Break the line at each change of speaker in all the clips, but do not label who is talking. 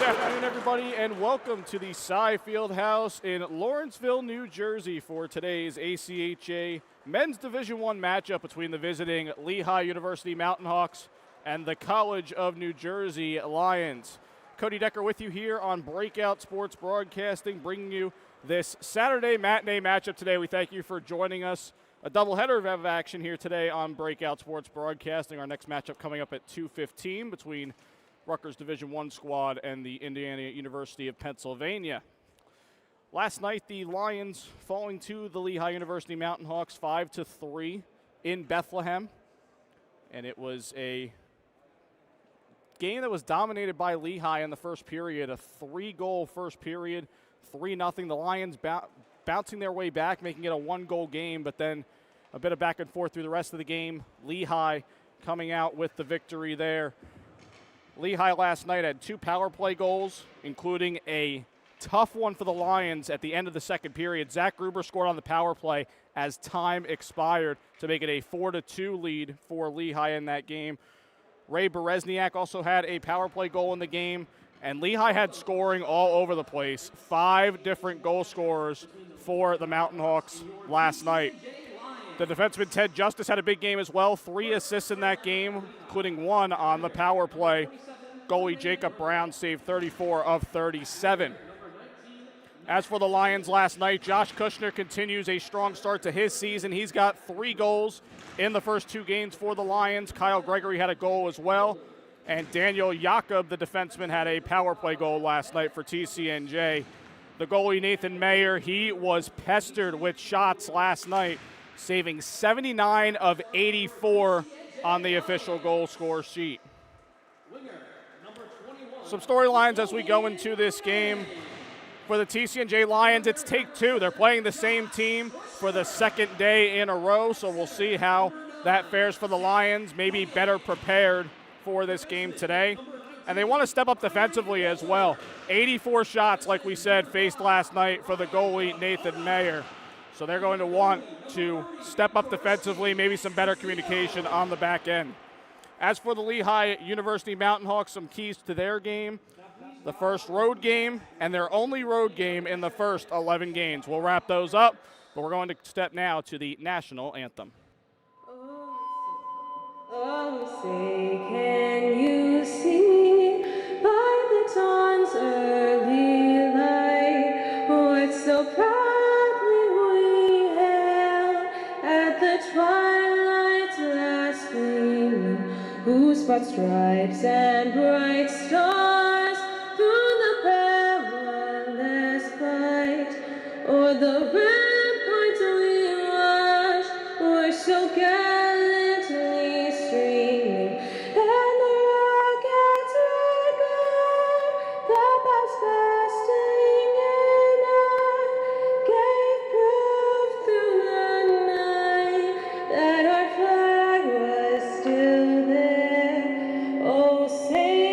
afternoon, everybody, and welcome to the TSAI Field House in Lawrenceville, New Jersey for today's ACHA Men's Division I matchup between the visiting Lehigh University Mountain Hawks and the College of New Jersey Lions. Cody Decker with you here on Breakout Sports Broadcasting, bringing you this Saturday matinee matchup today. We thank you for joining us. A doubleheader of action here today on Breakout Sports Broadcasting. Our next matchup coming up at 2:15 between Rutgers Division I squad and the Indiana University of Pennsylvania. Last night, the Lions falling to the Lehigh University Mountain Hawks 5-3 in Bethlehem. And it was a game that was dominated by Lehigh in the first period, a 3-goal first period, 3-0. The Lions bouncing their way back, making it a 1-goal game, but then a bit of back and forth through the rest of the game. Lehigh coming out with the victory there. Lehigh last night had 2 power play goals, including a tough one for the Lions at the end of the second period. Zach Gruber scored on the power play as time expired to make it a 4-2 lead for Lehigh in that game. Ray Berezniak also had a power play goal in the game, and Lehigh had scoring all over the place. 5 different goal scorers for the Mountain Hawks last night. The defenseman Ted Justice had a big game as well, 3 assists in that game, including 1 on the power play. Goalie Jacob Brown saved 34 of 37. As for the Lions last night, Josh Kushner continues a strong start to his season. He's got 3 goals in the first 2 games for the Lions. Kyle Gregory had a goal as well. And Daniel Jakob, the defenseman, had a power play goal last night for TCNJ. The goalie Nathan Mayer, he was pestered with shots last night, saving 79 of 84 on the official goal score sheet. Some storylines as we go into this game. For the TCNJ Lions, it's take 2. They're playing the same team for the second day in a row, so we'll see how that fares for the Lions, maybe better prepared for this game today. And they want to step up defensively as well. 84 shots, like we said, faced last night for the goalie Nathan Mayer. So they're going to want to step up defensively, maybe some better communication on the back end. As for the Lehigh University Mountain Hawks, some keys to their game. The first road game and their only road game in the first 11 games. We'll wrap those up, but we're going to step now to the national anthem.
Oh, say, can you see by the dawn's early light what so proudly we hailed at the twilight's last gleaming, whose broad stripes and bright stars through the perilous fight o'er the ramparts we rushed were so gallantly streaming, and the rockets red glare, the bells fastening in air, gave proof through the night that our flag was still there. Oh, say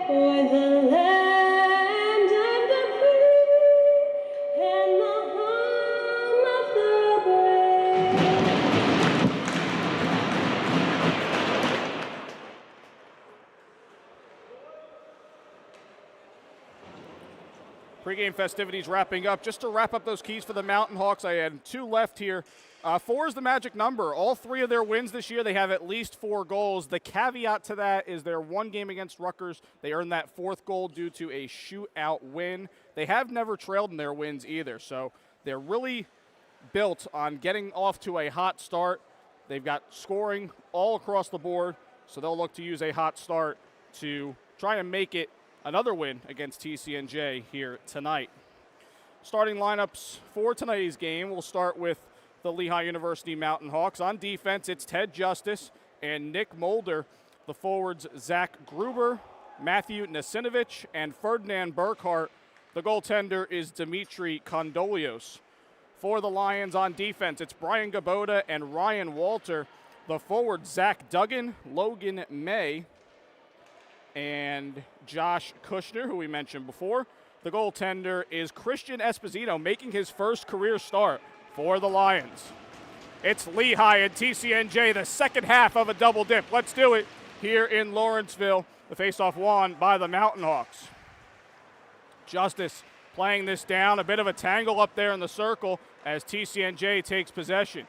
o'er the land of the free and the home of the brave.
Pre-game festivities wrapping up. Just to wrap up those keys for the Mountain Hawks, I had 2 left here. 4 is the magic number. All 3 of their wins this year, they have at least 4 goals. The caveat to that is their 1 game against Rutgers, they earned that 4th goal due to a shootout win. They have never trailed in their wins either, so they're really built on getting off to a hot start. They've got scoring all across the board, so they'll look to use a hot start to try and make it another win against TCNJ here tonight. Starting lineups for tonight's game, we'll start with the Lehigh University Mountain Hawks. On defense, it's Ted Justice and Nick Mulder. The forwards, Zach Gruber, Matthew Nasinovich, and Ferdinand Burkhart. The goaltender is Dimitri Kondolios. For the Lions on defense, it's Brian Gaboda and Ryan Walter. The forwards, Zach Duggan, Logan May, and Josh Kushner, who we mentioned before. The goaltender is Christian Esposito, making his first career start for the Lions. It's Lehigh and TCNJ, the second half of a double dip. Let's do it here in Lawrenceville. The faceoff won by the Mountain Hawks. Justice playing this down, a bit of a tangle up there in the circle as TCNJ takes possession.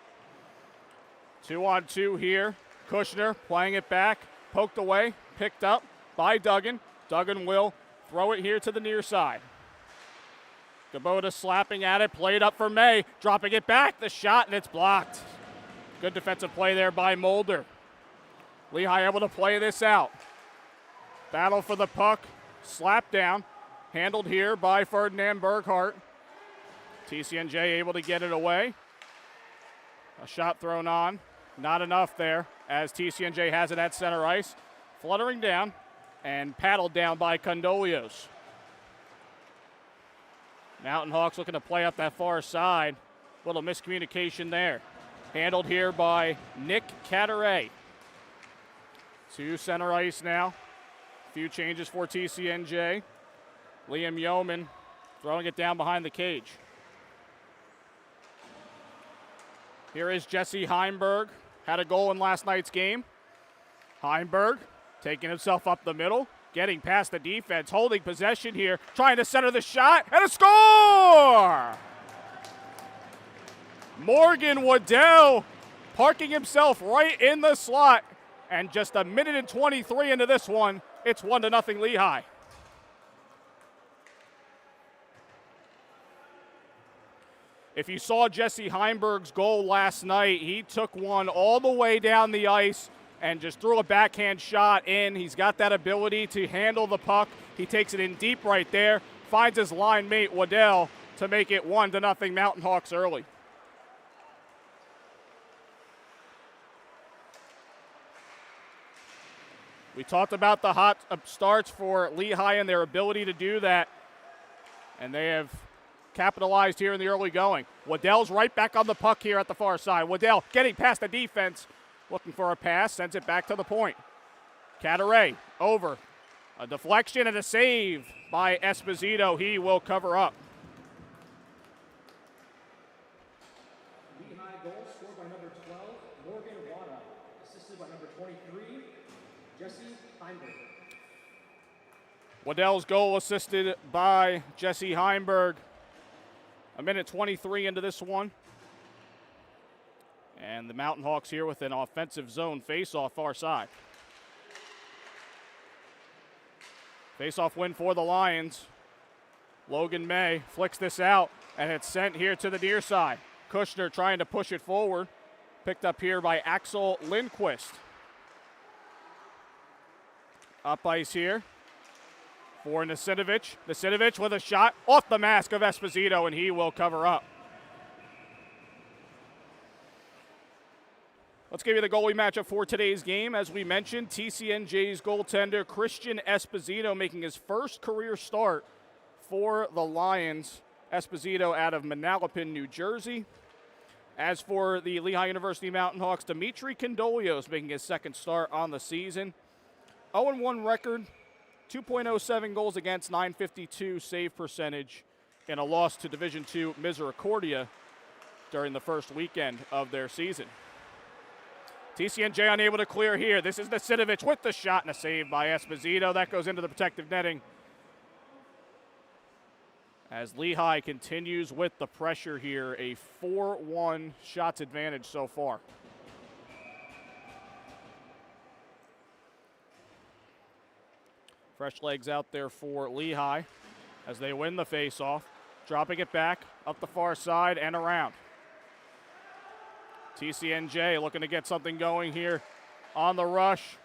2-on-2 here. Kushner playing it back, poked away, picked up by Duggan. Duggan will throw it here to the near side. Gabota slapping at it, played up for May, dropping it back, the shot, and it's blocked. Good defensive play there by Mulder. Lehigh able to play this out. Battle for the puck, slap down, handled here by Ferdinand Berghardt. TCNJ able to get it away. A shot thrown on, not enough there as TCNJ has it at center ice. Fluttering down and paddled down by Condolios. Mountain Hawks looking to play up that far side. Little miscommunication there. Handled here by Nick Cataray. To center ice now. A few changes for TCNJ. Liam Yeoman throwing it down behind the cage. Here is Jesse Heimberg. Had a goal in last night's game. Heimberg taking himself up the middle. Getting past the defense, holding possession here, trying to center the shot, and a score! Morgan Waddell parking himself right in the slot, and just a minute and 23 into this one, it's 1-0 Lehigh. If you saw Jesse Heimberg's goal last night, he took one all the way down the ice and just threw a backhand shot in. He's got that ability to handle the puck. He takes it in deep right there, finds his line mate Waddell to make it 1-0 Mountain Hawks early. We talked about the hot starts for Lehigh and their ability to do that, and they have capitalized here in the early going. Waddell's right back on the puck here at the far side. Waddell getting past the defense, looking for a pass, sends it back to the point. Cataray over. A deflection and a save by Esposito. He will cover up.
Lehigh goal scored by number 12, Morgan Wada. Assisted by number 23, Jesse Heimberg.
Waddell's goal assisted by Jesse Heimberg. A minute 23 into this one. And the Mountain Hawks here with an offensive zone face-off far side. Face-off win for the Lions. Logan May flicks this out, and it's sent here to the near side. Kushner trying to push it forward. Picked up here by Axel Lindquist. Up ice here for Nasinovic. Nasinovic with a shot off the mask of Esposito, and he will cover up. Let's give you the goalie matchup for today's game. As we mentioned, TCNJ's goaltender Christian Esposito making his first career start for the Lions. Esposito out of Manalapan, New Jersey. As for the Lehigh University Mountain Hawks, Dimitri Condolios making his second start on the season. 0-1 record, 2.07 goals against, .952 save percentage, and a loss to Division II Misericordia during the first weekend of their season. TCNJ unable to clear here. This is Nasinovic with the shot and a save by Esposito. That goes into the protective netting. As Lehigh continues with the pressure here, a 4-1 shots advantage so far. Fresh legs out there for Lehigh as they win the faceoff. Dropping it back up the far side and around. TCNJ looking to get something going here on the rush.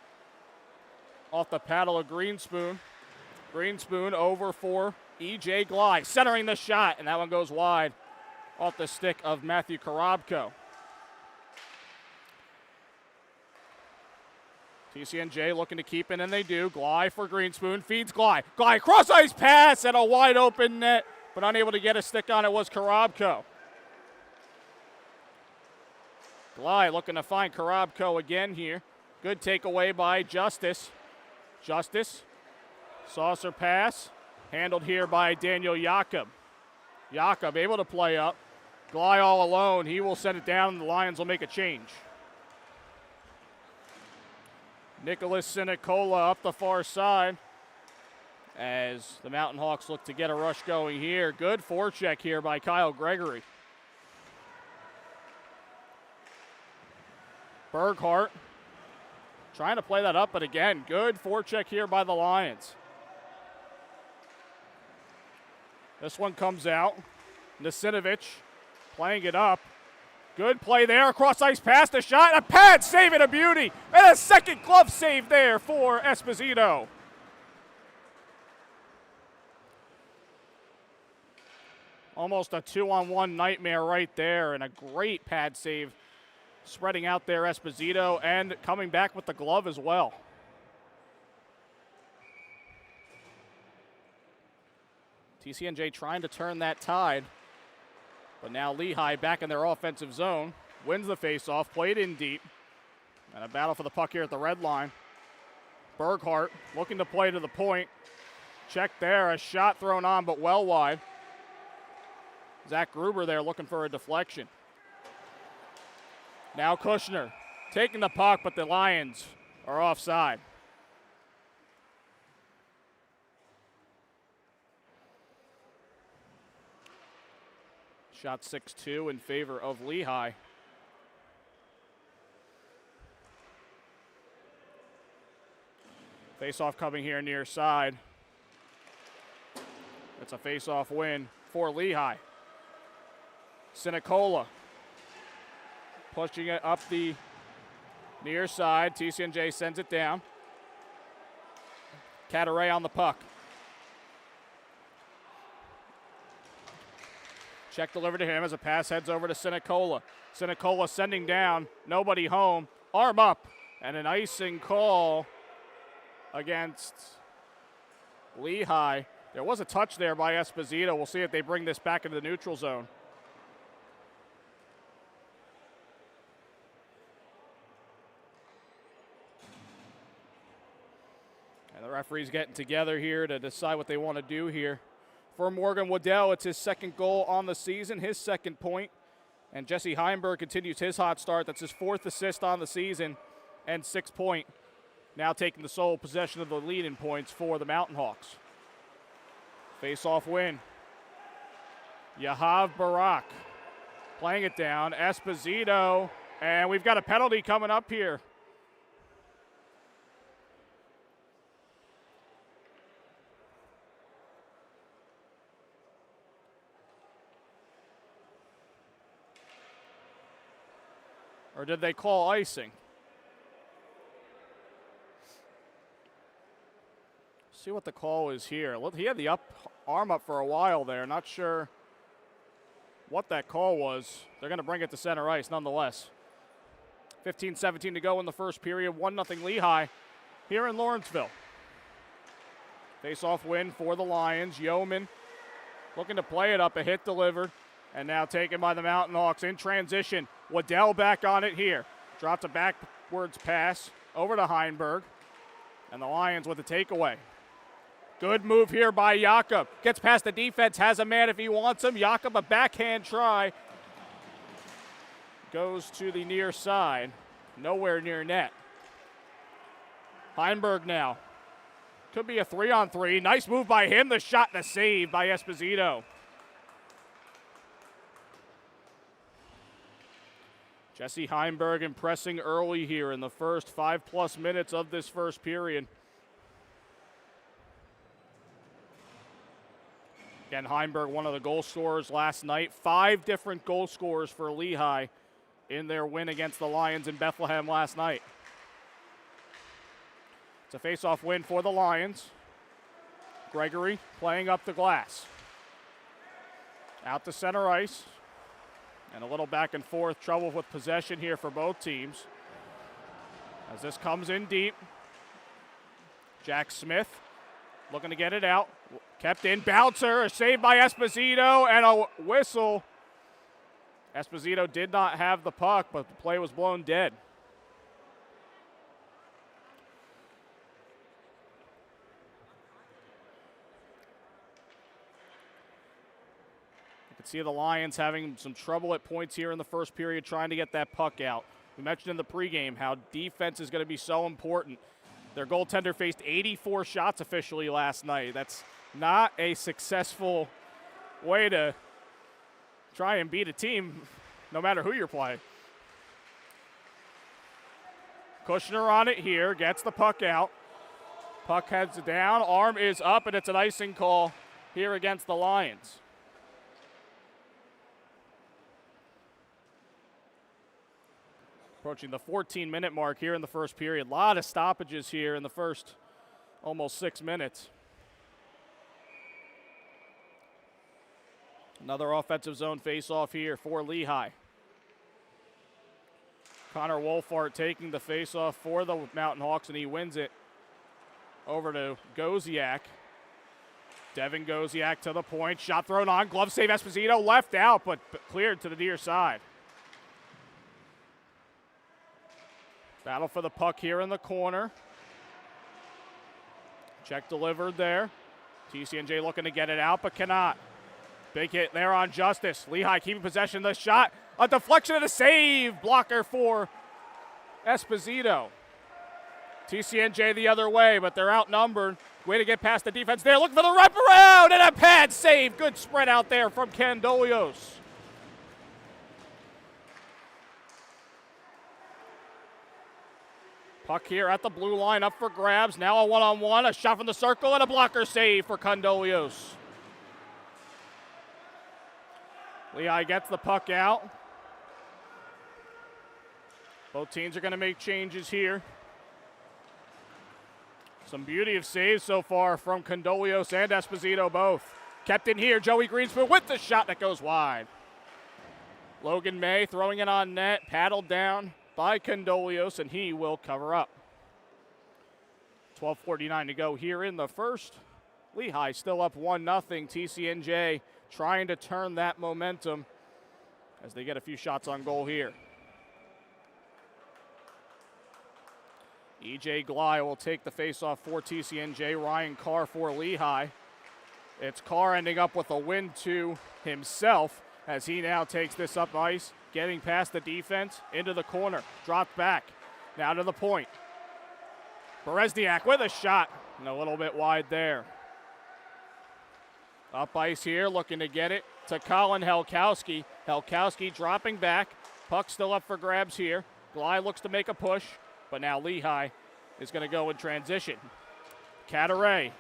Off the paddle of Greenspoon. Greenspoon over for E.J. Glide, centering the shot, and that one goes wide off the stick of Matthew Karabko. TCNJ looking to keep it, and they do. Glide for Greenspoon, feeds Glide. Glide, cross-ice pass, and a wide-open net, but unable to get a stick on it was Karabko. Glide looking to find Karabko again here. Good takeaway by Justice. Justice, saucer pass, handled here by Daniel Jakob. Jakob able to play up, Glide all alone. He will send it down, and the Lions will make a change. Nicholas Sinicola up the far side as the Mountain Hawks look to get a rush going here. Good forecheck here by Kyle Gregory. Berghardt trying to play that up, but again, good forecheck here by the Lions. This one comes out. Nasinovich playing it up. Good play there, across ice pass, the shot, a pad save and a beauty, and a second glove save there for Esposito. Almost a 2-on-1 nightmare right there, and a great pad save spreading out there Esposito, and coming back with the glove as well. TCNJ trying to turn that tide. But now Lehigh back in their offensive zone. Wins the faceoff, played in deep. And a battle for the puck here at the red line. Berghardt looking to play to the point. Check there, a shot thrown on, but well wide. Zach Gruber there looking for a deflection. Now Kushner taking the puck, but the Lions are offside. Shot 6-2 in favor of Lehigh. Face-off coming here near side. It's a face-off win for Lehigh. Sinicola pushing it up the near side. TCNJ sends it down. Cataray on the puck. Check delivered to him as a pass heads over to Sinicola. Sinicola sending down, nobody home, arm up, and an icing call against Lehigh. There was a touch there by Esposito. We'll see if they bring this back into the neutral zone. And the referees getting together here to decide what they want to do here. For Morgan Waddell, it's his second goal on the season, his second point. And Jesse Heimberg continues his hot start. That's his fourth assist on the season and 6 point. Now taking the sole possession of the lead in points for the Mountain Hawks. Face-off win. Yahav Barak playing it down. Esposito, and we've got a penalty coming up here. Or did they call icing? See what the call is here. He had the arm up for a while there. Not sure what that call was. They're going to bring it to center ice nonetheless. 15-17 to go in the first period. 1-0 Lehigh here in Lawrenceville. Face-off win for the Lions. Yeoman looking to play it up. A hit delivered. And now taken by the Mountain Hawks in transition. Waddell back on it here. Drops a backwards pass over to Heimberg. And the Lions with a takeaway. Good move here by Jakob. Gets past the defense, has a man if he wants him. Jakob, a backhand try. Goes to the near side. Nowhere near net. Heimberg now. Could be a 3-on-3. Nice move by him. The shot and the save by Esposito. Jesse Heimberg impressing early here in the first 5+ minutes of this first period. Again, Heimberg, one of the goal scorers last night. 5 different goal scorers for Lehigh in their win against the Lions in Bethlehem last night. It's a face-off win for the Lions. Gregory playing up the glass. Out to center ice. And a little back and forth, trouble with possession here for both teams. As this comes in deep. Jack Smith looking to get it out. Kept in, bouncer, a save by Esposito, and a whistle. Esposito did not have the puck, but the play was blown dead. could see the Lions having some trouble at points here in the first period trying to get that puck out. We mentioned in the pregame how defense is going to be so important. Their goaltender faced 84 shots officially last night. That's not a successful way to try and beat a team, no matter who you're playing. Kushner on it here, gets the puck out. Puck heads down, arm is up, and it's an icing call here against the Lions. Approaching the 14-minute mark here in the first period. A lot of stoppages here in the first almost 6 minutes. Another offensive zone face-off here for Lehigh. Connor Wolfart taking the face-off for the Mountain Hawks, and he wins it over to Goziak. Devin Goziak to the point. Shot thrown on. Glove save. Esposito left out, but cleared to the near side. Battle for the puck here in the corner. Check delivered there. TCNJ looking to get it out, but cannot. Big hit there on Justice. Lehigh keeping possession of the shot. A deflection and a save. Blocker for Esposito. TCNJ the other way, but they're outnumbered. Way to get past the defense there. Looking for the wraparound and a pad save. Good spread out there from Candolios. Puck here at the blue line, up for grabs. Now a one-on-one, a shot from the circle, and a blocker save for Candolios. Lehigh gets the puck out. Both teams are going to make changes here. Some beauty of saves so far from Candolios and Esposito both. Kept in here, Joey Greenspoon with the shot that goes wide. Logan May throwing it on net, paddled down by Candolios, and he will cover up. 12:49 to go here in the first. Lehigh still up 1-0. TCNJ trying to turn that momentum as they get a few shots on goal here. E.J. Glye will take the faceoff for TCNJ. Ryan Carr for Lehigh. It's Carr ending up with a win to himself as he now takes this up ice, getting past the defense, into the corner, dropped back, now to the point. Berezniak with a shot, and a little bit wide there. Up ice here, looking to get it to Colin Helkowski. Helkowski dropping back, puck still up for grabs here. Glye looks to make a push, but now Lehigh is going to go in transition. Cataray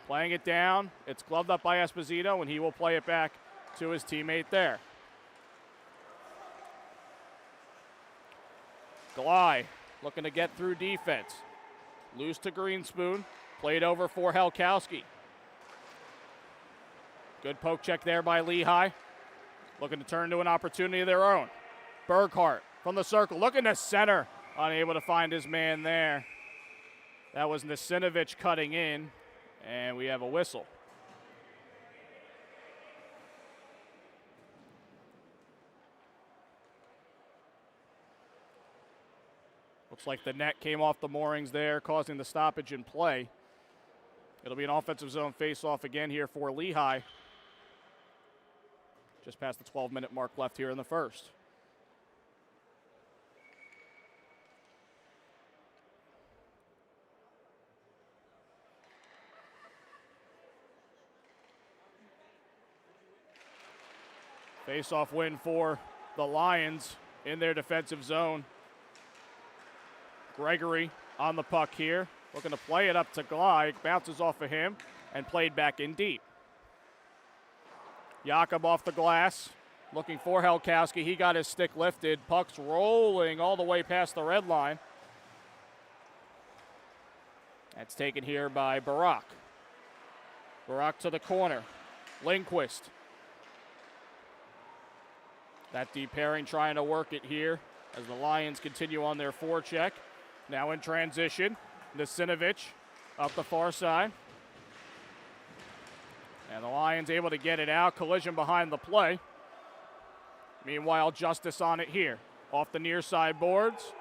playing it down. It's gloved up by Esposito, and he will play it back to his teammate there. Glye looking to get through defense. Loose to Greenspoon. Played over for Helkowski. Good poke check there by Lehigh. Looking to turn to an opportunity of their own. Burkhart from the circle, looking to center. Unable to find his man there. That was Nasinovich cutting in, and we have a whistle. Looks like the net came off the moorings there, causing the stoppage in play. It'll be an offensive zone face-off again here for Lehigh. Just past the 12-minute mark left here in the first. Face-off win for the Lions in their defensive zone. Gregory on the puck here, looking to play it up to Glye. Bounces off of him and played back in deep. Jakob off the glass, looking for Helkowski. He got his stick lifted. Puck's rolling all the way past the red line. That's taken here by Barak. Barak to the corner. Lindquist. That deep pairing trying to work it here as the Lions continue on their forecheck. Now in transition, Nasinovich up the far side. And the Lions able to get it out. Collision behind the play. Meanwhile, Justice on it here. Off the near side boards.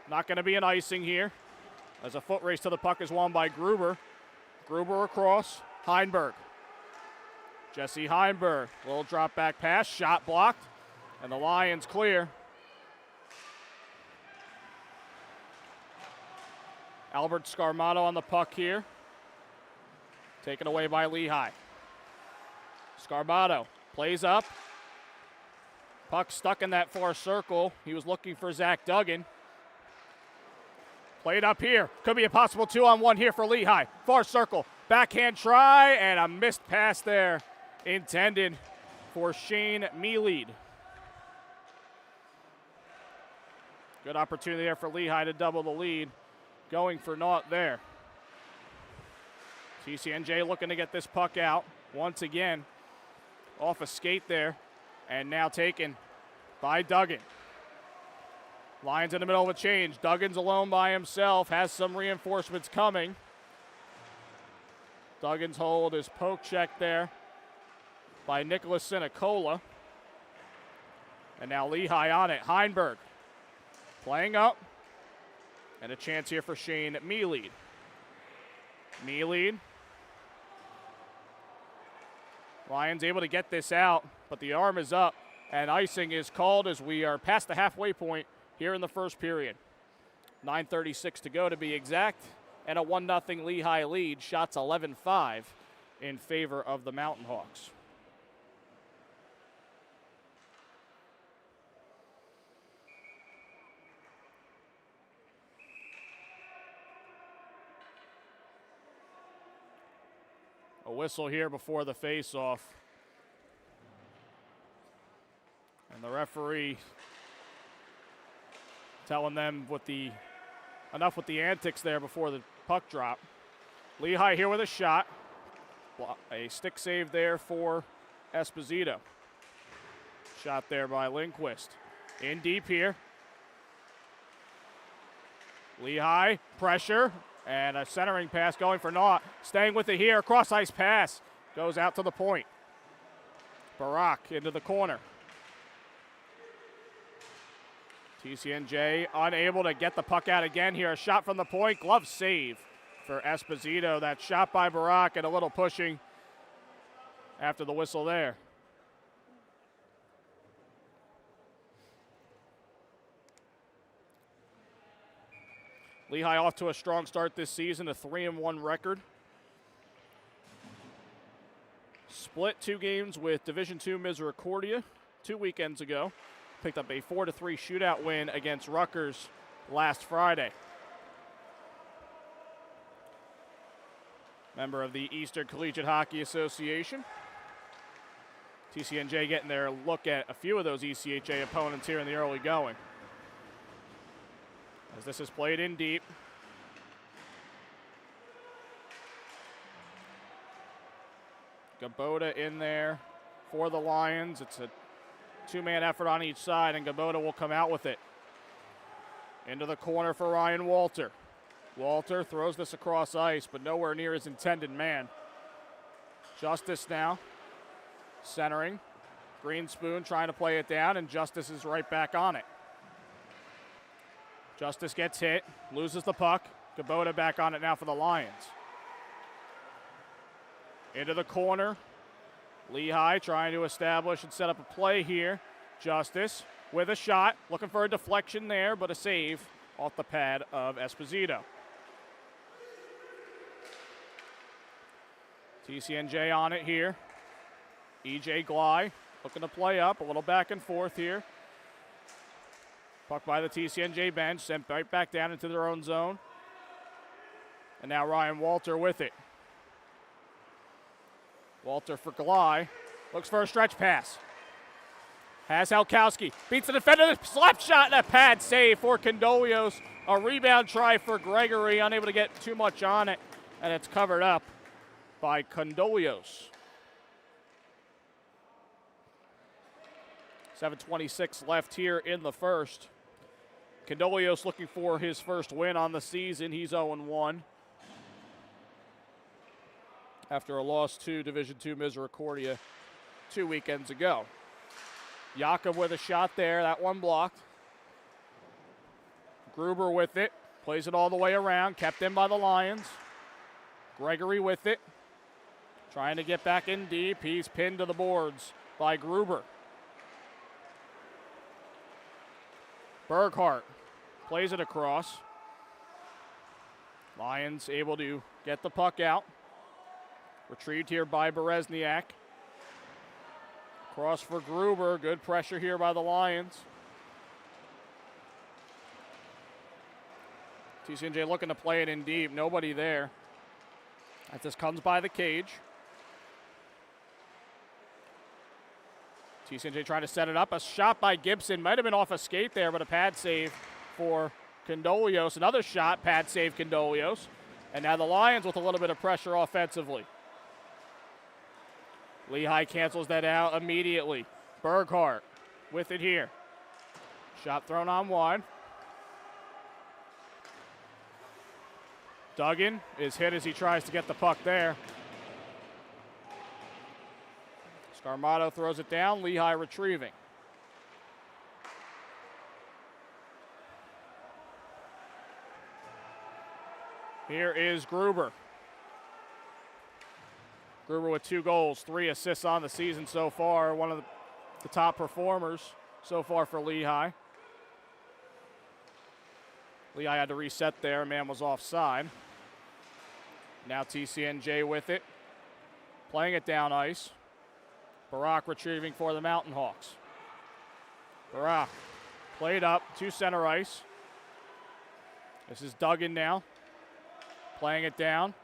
Not going to be an icing here as a foot race to the puck is won by Gruber. Gruber across. Heinberg. Jesse Heinberg, little drop back pass, shot blocked, and the Lions clear. Albert Scarmato on the puck here. Taken away by Lehigh. Scarmato plays up. Puck stuck in that far circle. He was looking for Zach Duggan. Played up here. Could be a possible 2-on-1 here for Lehigh. Far circle. Backhand try and a missed pass there. Intended for Shane Mealeed. Good opportunity there for Lehigh to double the lead. Going for naught there. TCNJ looking to get this puck out once again. Off a skate there. And now taken by Duggan. Lions in the middle of a change. Duggan's alone by himself. Has some reinforcements coming. Duggan's hold is poke checked there by Nicholas Sinicola. And now Lehigh on it. Heinberg playing up. And a chance here for Shane Mealeed. Mealeed. Lions able to get this out, but the arm is up. And icing is called as we are past the halfway point here in the first period. 9:36 to go to be exact. And a 1-0 Lehigh lead. Shots 11-5 in favor of the Mountain Hawks. A whistle here before the face-off. And the referee telling them enough with the antics there before the puck drop. Lehigh here with a shot. A stick save there for Esposito. Shot there by Lindquist. In deep here. Lehigh, pressure, and a centering pass going for naught. Staying with it here, cross ice pass. Goes out to the point. Barak into the corner. TCNJ unable to get the puck out again here. A shot from the point, glove save for Esposito. That shot by Barak and a little pushing after the whistle there. Lehigh off to a strong start this season, a 3-1 record. Split 2 games with Division II Misericordia 2 weekends ago. Picked up a 4-3 shootout win against Rutgers last Friday. Member of the Eastern Collegiate Hockey Association. TCNJ getting their look at a few of those ECHA opponents here in the early going. As this is played in deep. Gabota in there for the Lions. It's a 2-man effort on each side, and Gabota will come out with it. Into the corner for Ryan Walter. Walter throws this across ice, but nowhere near his intended man. Justice now centering. Greenspoon trying to play it down, and Justice is right back on it. Justice gets hit, loses the puck. Gabota back on it now for the Lions. Into the corner. Lehigh trying to establish and set up a play here. Justice with a shot, looking for a deflection there, but a save off the pad of Esposito. TCNJ on it here. EJ Gley looking to play up, a little back and forth here. Puck by the TCNJ bench, sent right back down into their own zone. And now Ryan Walter with it. Walter for Gley. Looks for a stretch pass. Has Halkowski. Beats the defender. Slap shot and a pad save for Condolios. A rebound try for Gregory. Unable to get too much on it. And it's covered up by Condolios. 7:26 left here in the first. Condolios looking for his first win on the season. He's 0-1 after a loss to Division II Misericordia 2 weekends ago. Jakob with a shot there. That one blocked. Gruber with it. Plays it all the way around. Kept in by the Lions. Gregory with it. Trying to get back in deep. He's pinned to the boards by Gruber. Berghardt plays it across. Lions able to get the puck out. Retrieved here by Berezniak. Cross for Gruber. Good pressure here by the Lions. TCNJ looking to play it in deep. Nobody there. As this comes by the cage. TCNJ trying to set it up. A shot by Gibson. Might have been off a skate there, but a pad save for Condolios. Another shot, pad save Condolios. And now the Lions with a little bit of pressure offensively. Lehigh cancels that out immediately. Berghardt with it here. Shot thrown on wide. Duggan is hit as he tries to get the puck there. Scarmato throws it down. Lehigh retrieving. Here is Gruber. Gruber with 2 goals, 3 assists on the season so far. One of the top performers so far for Lehigh. Lehigh had to reset there. Man was offside. Now TCNJ with it. Playing it down ice. Barak retrieving for the Mountain Hawks. Barak played up to center ice. This is Duggan now. Playing it down.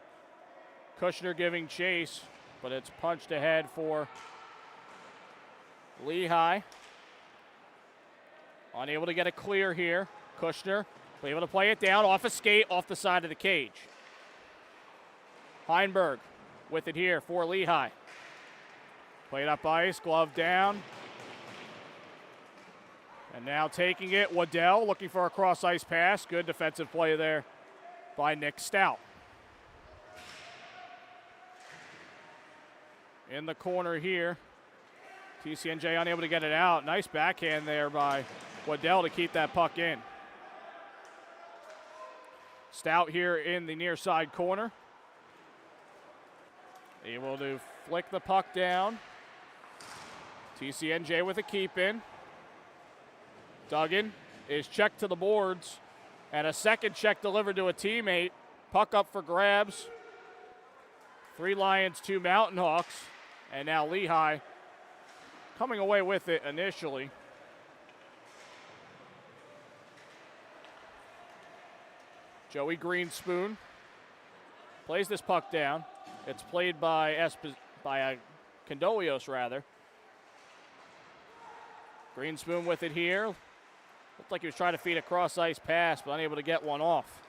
Kushner giving chase, but it's punched ahead for Lehigh. Unable to get a clear here. Kushner able to play it down off a skate off the side of the cage. Heinberg with it here for Lehigh. Played up ice, glove down. And now taking it, Waddell looking for a cross ice pass. Good defensive play there by Nick Stout. In the corner here, TCNJ unable to get it out. Nice backhand there by Waddell to keep that puck in. Stout here in the near side corner. Able to flick the puck down. TCNJ with a keep in. Duggan is checked to the boards. And a second check delivered to a teammate. Puck up for grabs. 3 Lions, 2 Mountain Hawks. And now Lehigh coming away with it initially. Joey Greenspoon plays this puck down. It's played by Condolios rather. Greenspoon with it here. Looked like he was trying to feed a cross ice pass, but unable to get one off.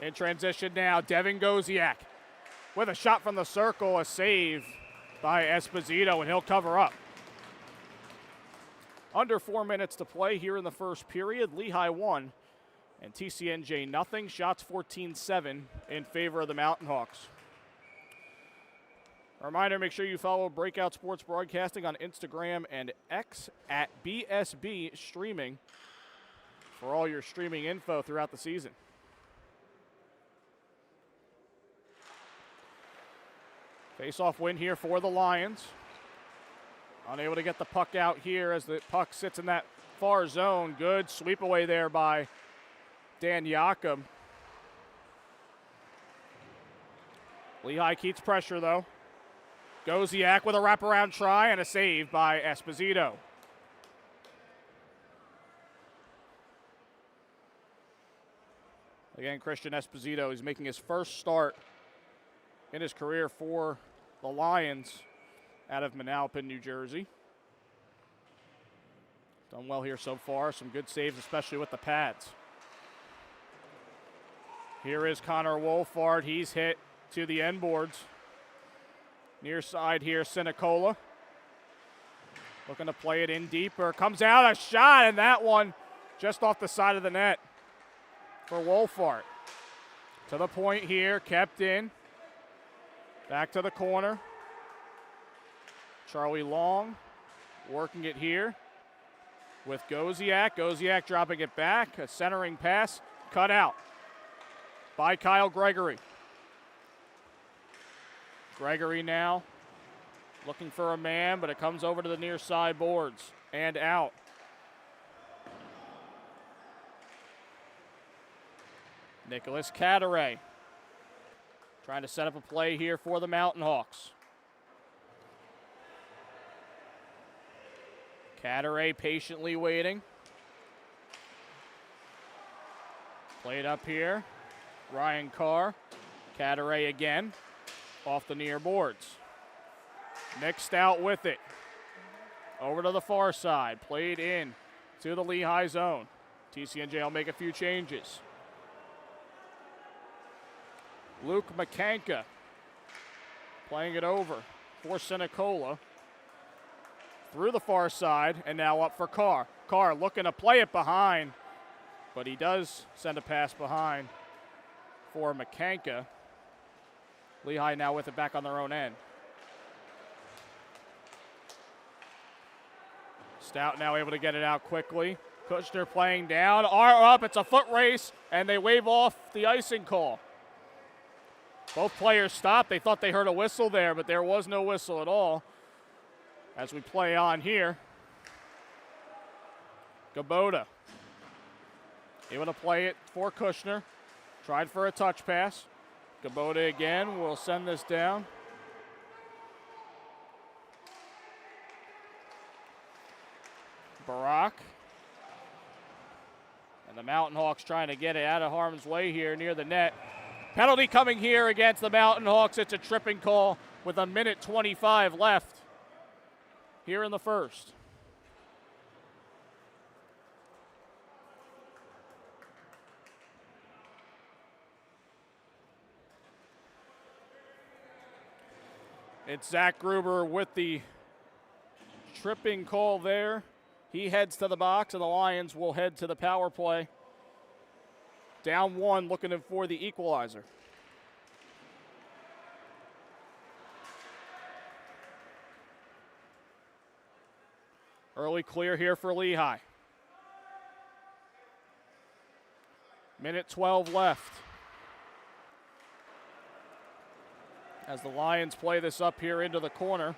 In transition now, Devin Goziak with a shot from the circle, a save by Esposito, and he'll cover up. Under 4 minutes to play here in the first period. Lehigh 1 and TCNJ nothing. Shots 14-7 in favor of the Mountain Hawks. A reminder, make sure you follow Breakout Sports Broadcasting on Instagram and X at BSB Streaming for all your streaming info throughout the season. Face-off win here for the Lions. Unable to get the puck out here as the puck sits in that far zone. Good sweep away there by Dan Jakob. Lehigh keeps pressure though. Goziak with a wraparound try and a save by Esposito. Again, Christian Esposito is making his first start in his career for the Lions out of Manalapan, New Jersey. Done well here so far. Some good saves, especially with the pads. Here is Connor Wolfard. He's hit to the end boards. Near side here, Sinicola. Looking to play it in deeper. Comes out, a shot, and that one just off the side of the net for Wolfart. To the point here, kept in. Back to the corner. Charlie Long working it here with Goziak. Goziak dropping it back. A centering pass cut out by Kyle Gregory. Gregory now looking for a man, but it comes over to the near side boards and out. Nicholas Cadaret trying to set up a play here for the Mountain Hawks. Cadaret patiently waiting. Played up here. Ryan Carr. Cadaret again. Off the near boards. Mixed out with it. Over to the far side. Played in to the Lehigh zone. TCNJ will make a few changes. Luke McCanka playing it over for Senecola. Through the far side, and now up for Carr. Carr looking to play it behind, but he does send a pass behind for McCanka. Lehigh now with it back on their own end. Stout now able to get it out quickly. Kushner playing down, are up, it's a foot race, and they wave off the icing call. Both players stopped. They thought they heard a whistle there, but there was no whistle at all. As we play on here, Gabota able to play it for Kushner. Tried for a touch pass. Gabota again will send this down. Barak. And the Mountain Hawks trying to get it out of harm's way here near the net. Penalty coming here against the Mountain Hawks. It's a tripping call with 1:25 left here in the first. It's Zach Gruber with the tripping call there. He heads to the box, and the Lions will head to the power play. Down one, looking for the equalizer. Early clear here for Lehigh. 1:12 left. As the Lions play this up here into the corner.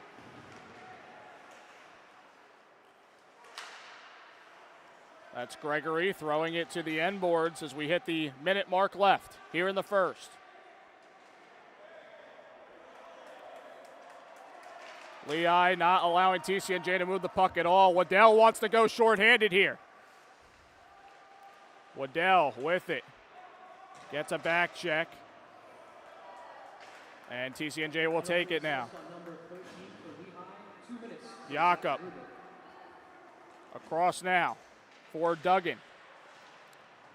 That's Gregory throwing it to the end boards as we hit the minute mark left here in the first. Lehigh not allowing TCNJ to move the puck at all. Waddell wants to go shorthanded here. Waddell with it. Gets a back check. And TCNJ will take it now. Jakob. Across now for Duggan.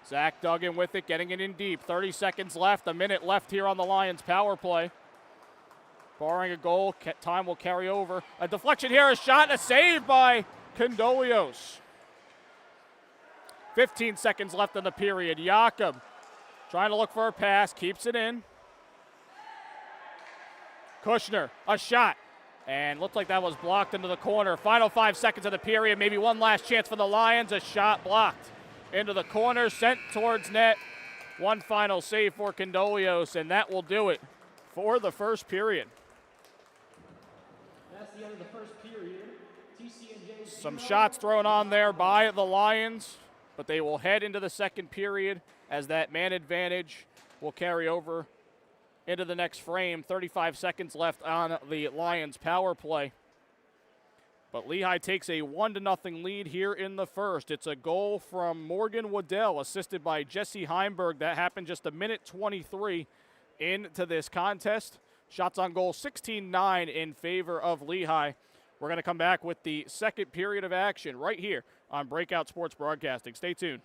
Zach Duggan with it, getting it in deep. 30 seconds left, a minute left here on the Lions power play. Barring a goal, time will carry over. A deflection here, a shot, and a save by Condolios. 15 seconds left in the period. Jakob trying to look for a pass, keeps it in. Kushner, a shot, and looked like that was blocked into the corner. Final 5 seconds of the period, maybe one last chance for the Lions. A shot blocked into the corner, sent towards net. One final save for Condolios, and that will do it for the first period.
That's the end of the first period. TCNJ.
Some shots thrown on there by the Lions, but they will head into the second period as that man advantage will carry over into the next frame. 35 seconds left on the Lions power play. But Lehigh takes a 1-0 lead here in the first. It's a goal from Morgan Waddell, assisted by Jesse Heimberg. That happened just 1:23 into this contest. Shots on goal 16-9 in favor of Lehigh. We're going to come back with the second period of action right here on Breakout Sports Broadcasting. Stay tuned.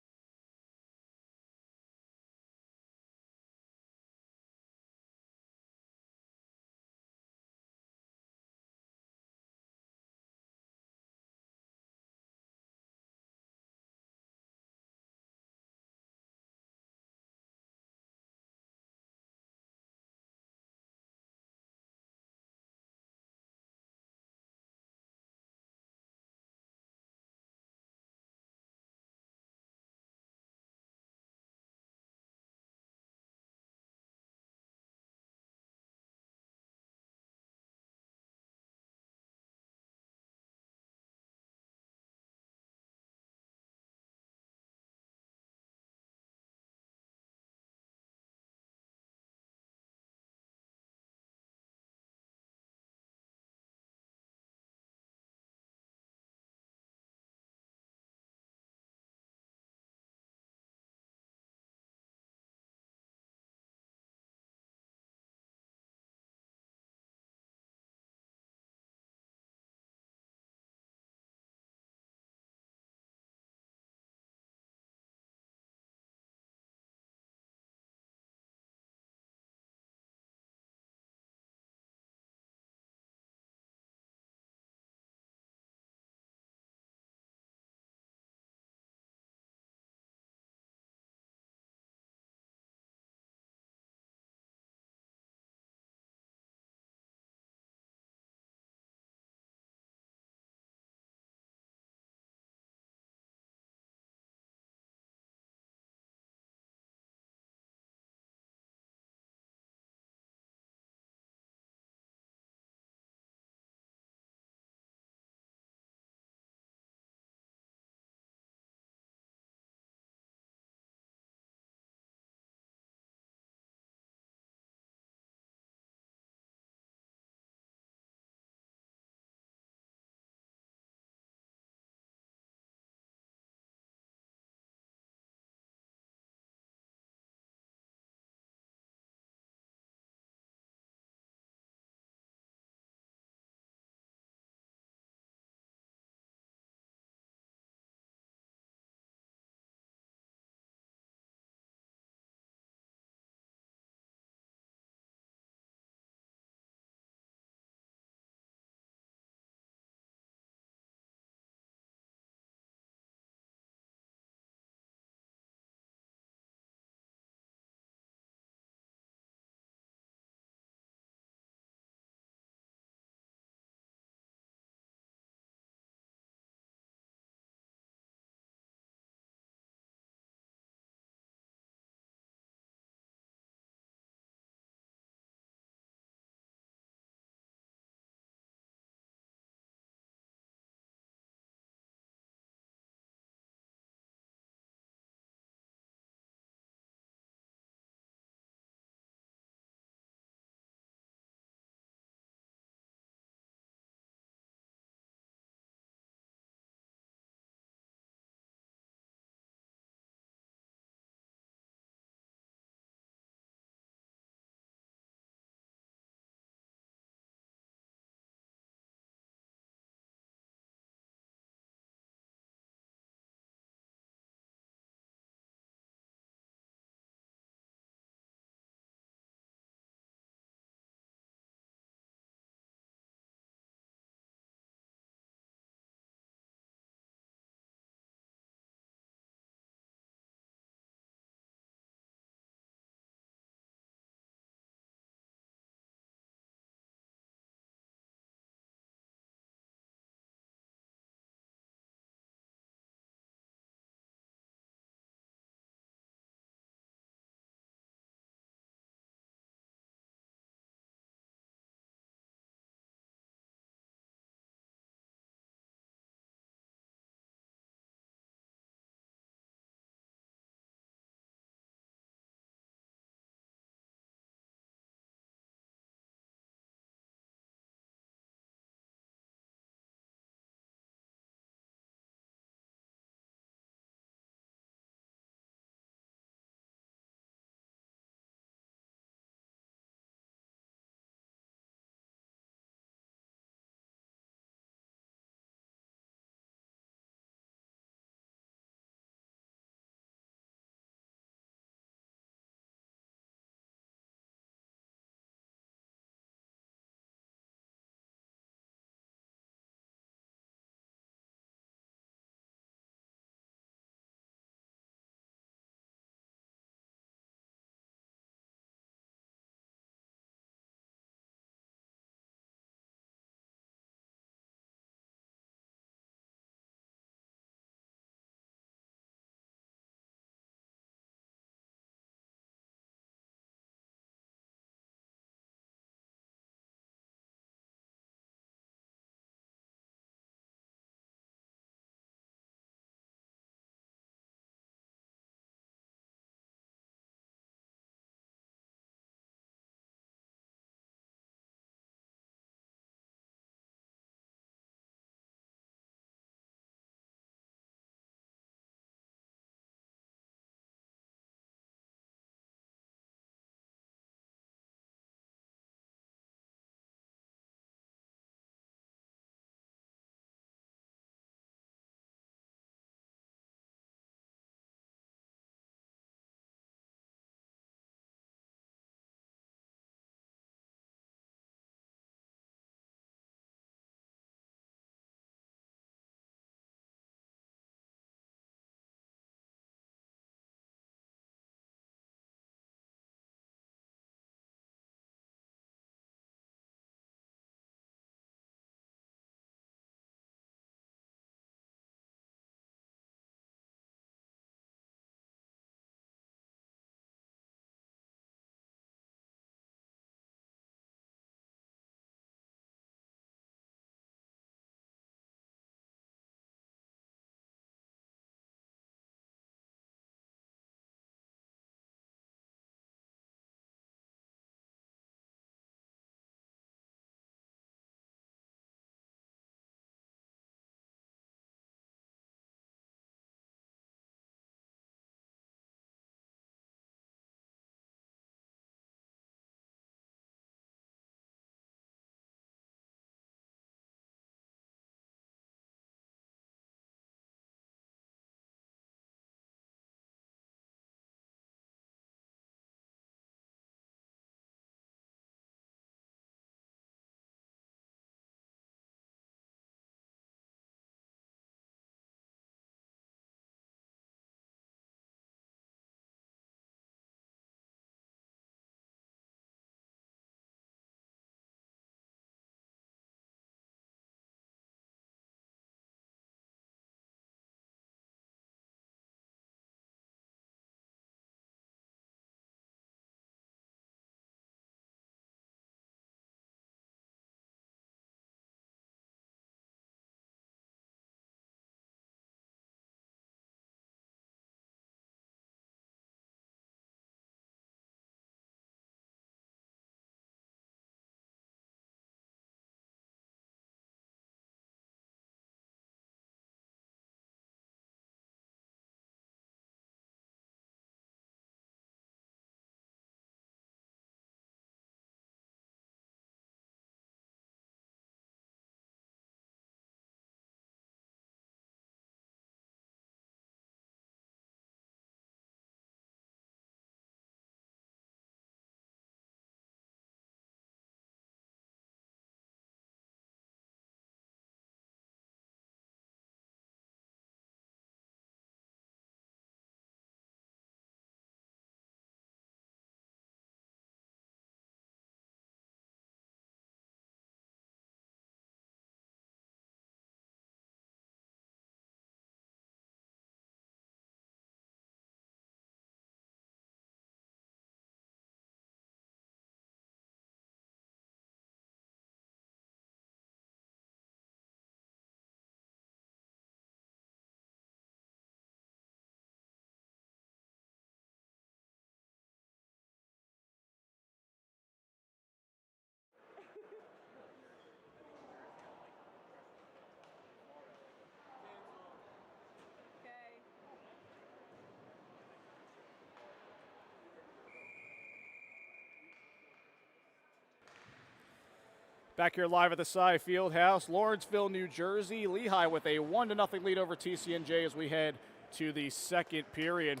Back here live at the TSAI Field House, Lawrenceville, New Jersey. Lehigh with a 1-0 lead over TCNJ as we head to the second period.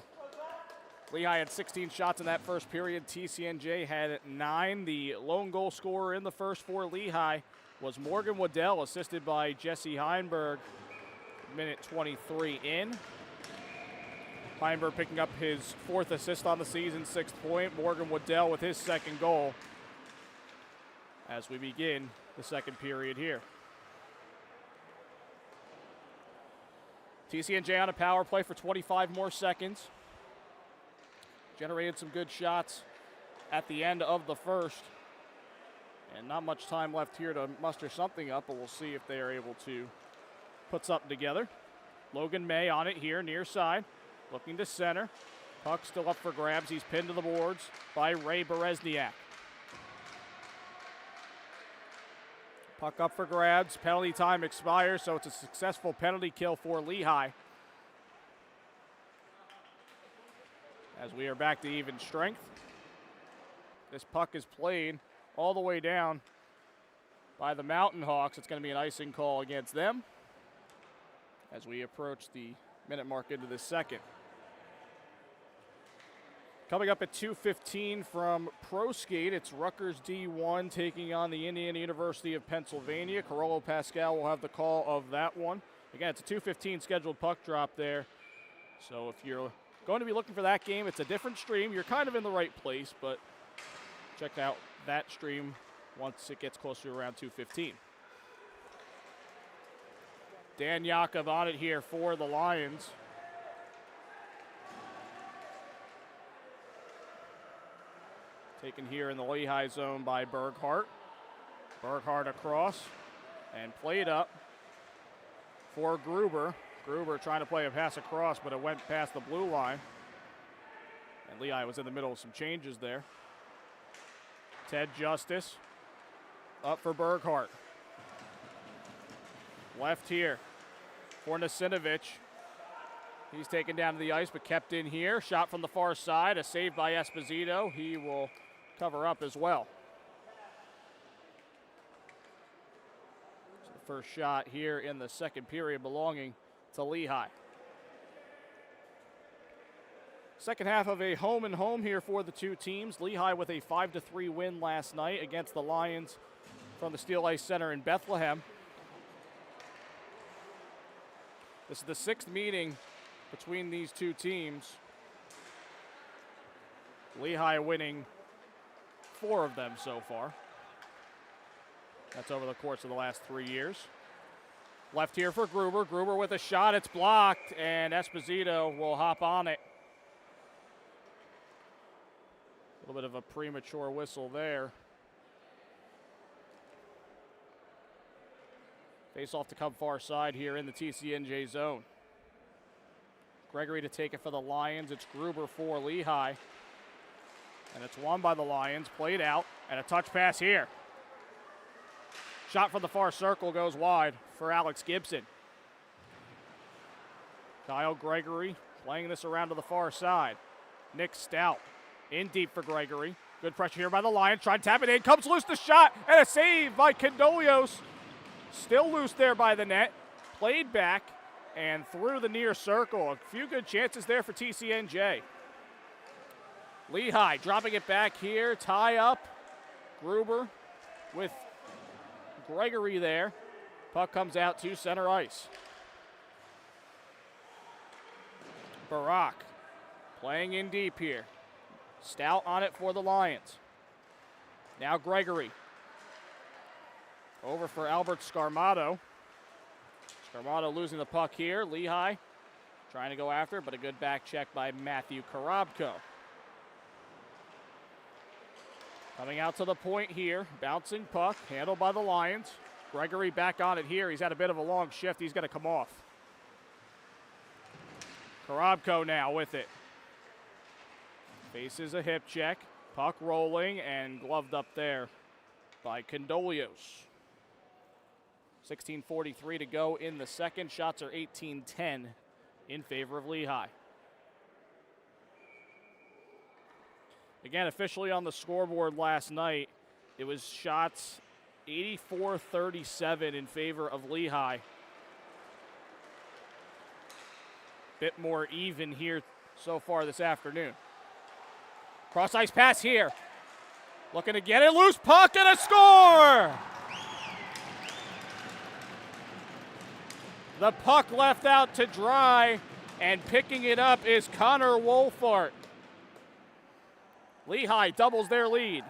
Lehigh had 16 shots in that first period. TCNJ had 9. The lone goal scorer in the first for Lehigh was Morgan Waddell, assisted by Jesse Heinberg, minute 23 in. Heinberg picking up his 4th assist on the season, 6th point. Morgan Waddell with his 2nd goal as we begin the second period here. TCNJ on a power play for 25 more seconds. Generated some good shots at the end of the first. And not much time left here to muster something up, but we'll see if they are able to put something together. Logan May on it here, near side, looking to center. Puck still up for grabs. He's pinned to the boards by Ray Berezniak. Puck up for grabs. Penalty time expires, so it's a successful penalty kill for Lehigh. As we are back to even strength. This puck is played all the way down by the Mountain Hawks. It's going to be an icing call against them as we approach the minute mark into the second. Coming up at 2:15 from Pro Skate, it's Rutgers D1 taking on the Indiana University of Pennsylvania. Carolo Pascal will have the call of that one. Again, it's a 2:15 scheduled puck drop there. So if you're going to be looking for that game, it's a different stream. You're kind of in the right place, but check out that stream once it gets closer to around 2:15. Dan Yakov on it here for the Lions. Taken here in the Lehigh zone by Berghardt. Berghardt across and played up for Gruber. Gruber trying to play a pass across, but it went past the blue line. And Lehigh was in the middle of some changes there. Ted Justice up for Berghardt. Left here for Nasinovic. He's taken down to the ice, but kept in here. Shot from the far side, a save by Esposito. He will cover up as well. So the first shot here in the second period belonging to Lehigh. Second half of a home and home here for the two teams. Lehigh with a 5-3 win last night against the Lions from the Steel Ice Center in Bethlehem. This is the 6th meeting between these two teams. Lehigh winning 4 of them so far. That's over the course of the last 3 years. Left here for Gruber. Gruber with a shot. It's blocked, and Esposito will hop on it. A little bit of a premature whistle there. Face off to come far side here in the TCNJ zone. Gregory to take it for the Lions. It's Gruber for Lehigh. And it's won by the Lions. Played out. And a touch pass here. Shot from the far circle goes wide for Alex Gibson. Kyle Gregory playing this around to the far side. Nick Stout in deep for Gregory. Good pressure here by the Lions. Trying to tap it in. Comes loose the shot. And a save by Condolios. Still loose there by the net. Played back and through the near circle. A few good chances there for TCNJ. Lehigh dropping it back here. Tie up. Gruber with Gregory there. Puck comes out to center ice. Barak playing in deep here. Stout on it for the Lions. Now Gregory. Over for Albert Scarmato. Scarmato losing the puck here. Lehigh trying to go after, but a good back check by Matthew Karabko. Coming out to the point here. Bouncing puck. Handled by the Lions. Gregory back on it here. He's had a bit of a long shift. He's going to come off. Karabko now with it. Faces a hip check. Puck rolling and gloved up there by Condolios. 16:43 to go in the second. Shots are 18-10 in favor of Lehigh. Again, officially on the scoreboard last night, it was shots 84-37 in favor of Lehigh. Bit more even here so far this afternoon. Cross ice pass here. Looking to get it loose, puck and a score! The puck left out to dry, and picking it up is Connor Wolfart. Lehigh doubles their lead.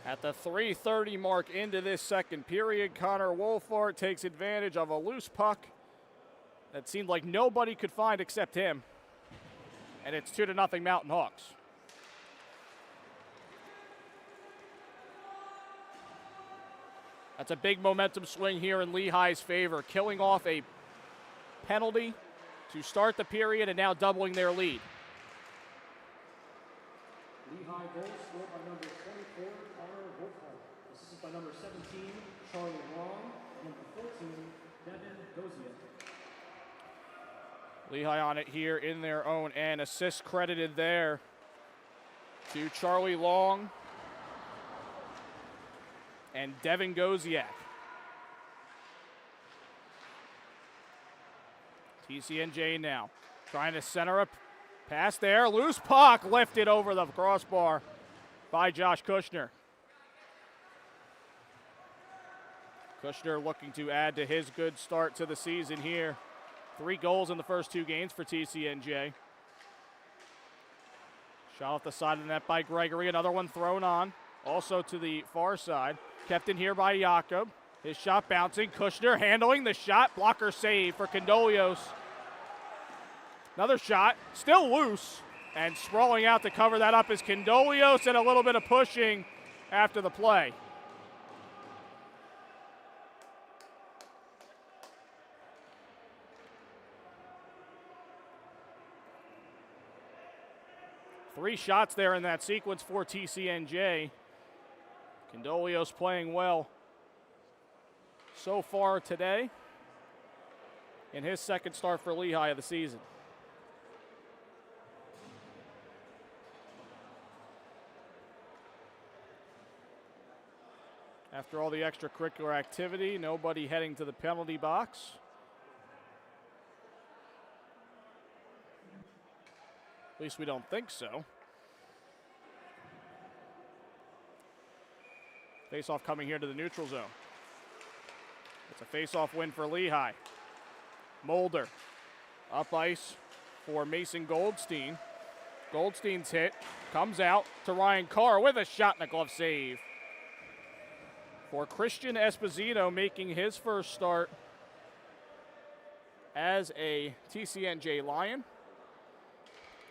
At the 3:30 mark into this second period, Connor Wolfart takes advantage of a loose puck that seemed like nobody could find except him. And it's 2-0 Mountain Hawks. That's a big momentum swing here in Lehigh's favor, killing off a penalty to start the period and now doubling their lead.
Lehigh goal scored by number 24, Connor Wolfhart. Assisted by number 17, Charlie Long, and number 14, Devin Dozier.
Lehigh on it here in their own end. Assist credited there to Charlie Long and Devin Goziak. TCNJ now trying to center a pass there. Loose puck lifted over the crossbar by Josh Kushner. Kushner looking to add to his good start to the season here. 3 goals in the first 2 games for TCNJ. Shot off the side of the net by Gregory. Another one thrown on. Also to the far side. Kept in here by Jakob. His shot bouncing. Kushner handling the shot. Blocker save for Condolios. Another shot. Still loose. And sprawling out to cover that up is Condolios, and a little bit of pushing after the play. Three shots there in that sequence for TCNJ. Condolios playing well so far today in his second start for Lehigh of the season. After all the extracurricular activity, nobody heading to the penalty box. At least we don't think so. Face-off coming here to the neutral zone. It's a face-off win for Lehigh. Mulder up ice for Mason Goldstein. Goldstein's hit comes out to Ryan Carr with a shot and a glove save. For Christian Esposito, making his first start as a TCNJ Lion.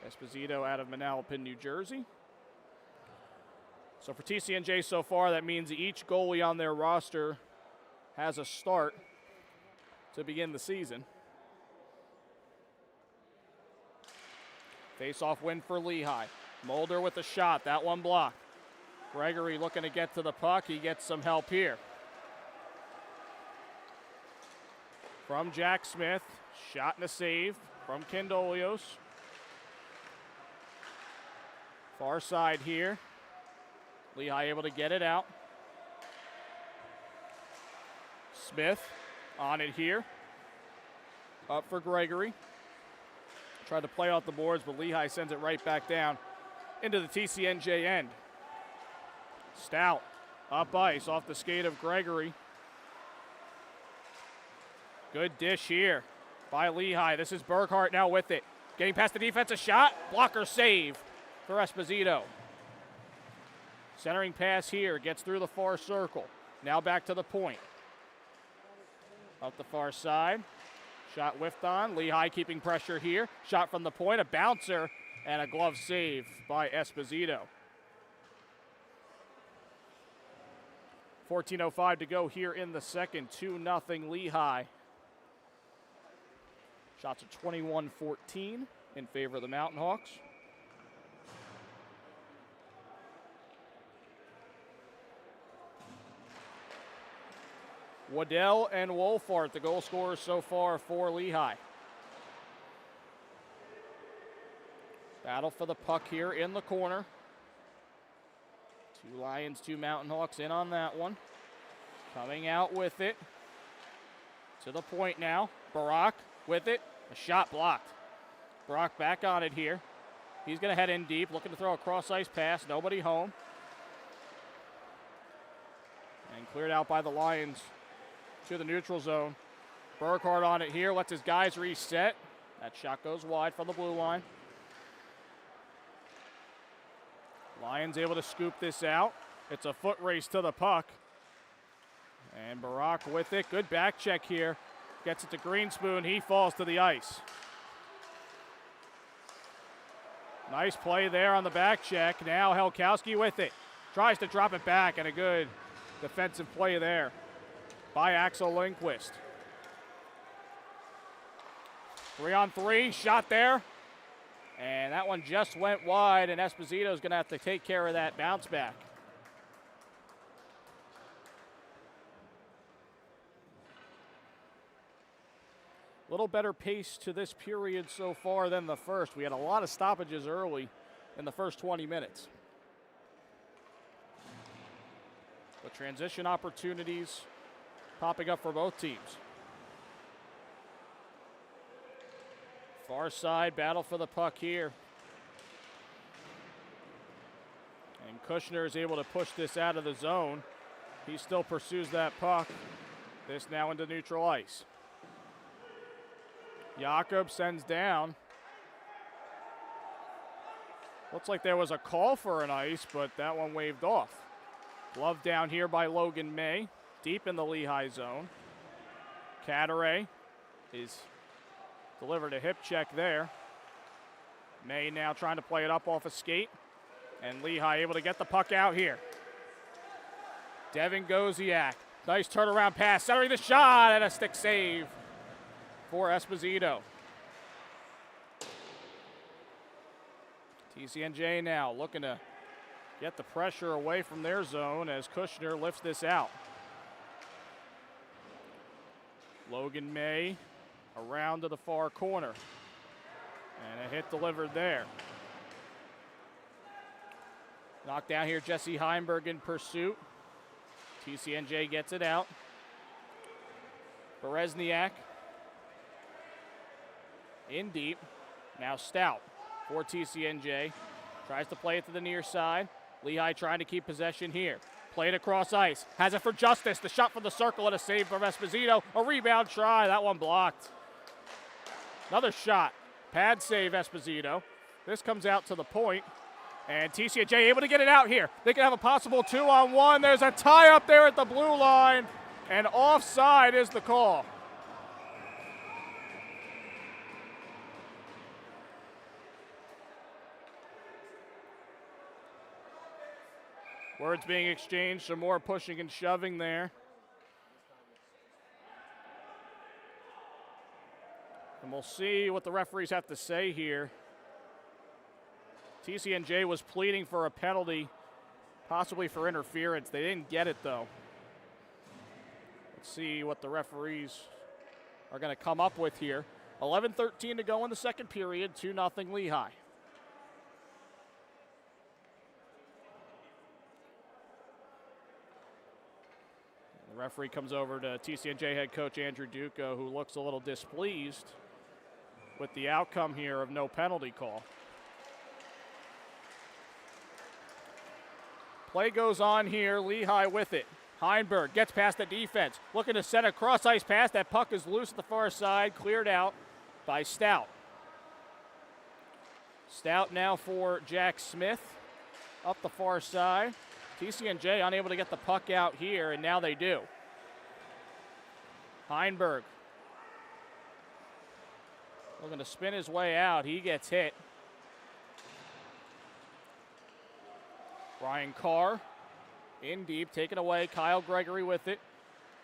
Esposito out of Manalapan, New Jersey. So for TCNJ so far, that means each goalie on their roster has a start to begin the season. Face-off win for Lehigh. Mulder with a shot, that one blocked. Gregory looking to get to the puck. He gets some help here. From Jack Smith, shot and a save from Condolios. Far side here. Lehigh able to get it out. Smith on it here. Up for Gregory. Tried to play off the boards, but Lehigh sends it right back down into the TCNJ end. Stout up ice off the skate of Gregory. Good dish here by Lehigh. This is Burkhart now with it. Getting past the defense, a shot. Blocker save for Esposito. Centering pass here, gets through the far circle. Now back to the point. Up the far side. Shot whiffed on. Lehigh keeping pressure here. Shot from the point, a bouncer, and a glove save by Esposito. 14:05 to go here in the second. 2-0 Lehigh. Shots are 21-14 in favor of the Mountain Hawks. Waddell and Wolfart, the goal scorers so far for Lehigh. Battle for the puck here in the corner. 2 Lions, 2 Mountain Hawks in on that one. Coming out with it. To the point now. Barack with it. A shot blocked. Barack back on it here. He's going to head in deep, looking to throw a cross-ice pass. Nobody home. And cleared out by the Lions to the neutral zone. Burkhardt on it here, lets his guys reset. That shot goes wide from the blue line. Lions able to scoop this out. It's a foot race to the puck. And Barack with it. Good back check here. Gets it to Greenspoon. He falls to the ice. Nice play there on the back check. Now Helkowski with it. Tries to drop it back, and a good defensive play there by Axel Lindquist. 3-on-3, shot there. And that one just went wide, and Esposito's going to have to take care of that bounce back. A little better pace to this period so far than the first. We had a lot of stoppages early in the first 20 minutes. But transition opportunities popping up for both teams. Far side, battle for the puck here. And Kushner is able to push this out of the zone. He still pursues that puck. This now into neutral ice. Jakob sends down. Looks like there was a call for an ice, but that one waved off. Glove down here by Logan May, deep in the Lehigh zone. Cadaret is delivered a hip check there. May now trying to play it up off a skate. And Lehigh able to get the puck out here. Devin Goziak, nice turnaround pass, centering the shot, and a stick save for Esposito. TCNJ now looking to get the pressure away from their zone as Kushner lifts this out. Logan May around to the far corner. And a hit delivered there. Knocked down here, Jesse Heimberg in pursuit. TCNJ gets it out. Berezniak in deep. Now Stout for TCNJ. Tries to play it to the near side. Lehigh trying to keep possession here. Played across ice. Has it for Justice. The shot from the circle and a save from Esposito. A rebound try. That one blocked. Another shot. Pad save Esposito. This comes out to the point. And TCNJ able to get it out here. They can have a possible 2-on-1. There's a tie up there at the blue line. And offside is the call. Words being exchanged, some more pushing and shoving there. And we'll see what the referees have to say here. TCNJ was pleading for a penalty, possibly for interference. They didn't get it, though. Let's see what the referees are going to come up with here. 11:13 to go in the second period, 2-0 Lehigh. The referee comes over to TCNJ head coach Andrew Duco, who looks a little displeased with the outcome here of no penalty call. Play goes on here, Lehigh with it. Heinberg gets past the defense, looking to set a cross-ice pass. That puck is loose at the far side, cleared out by Stout. Stout now for Jack Smith, up the far side. TCNJ unable to get the puck out here, and now they do. Heinberg looking to spin his way out. He gets hit. Ryan Carr in deep, taken away. Kyle Gregory with it,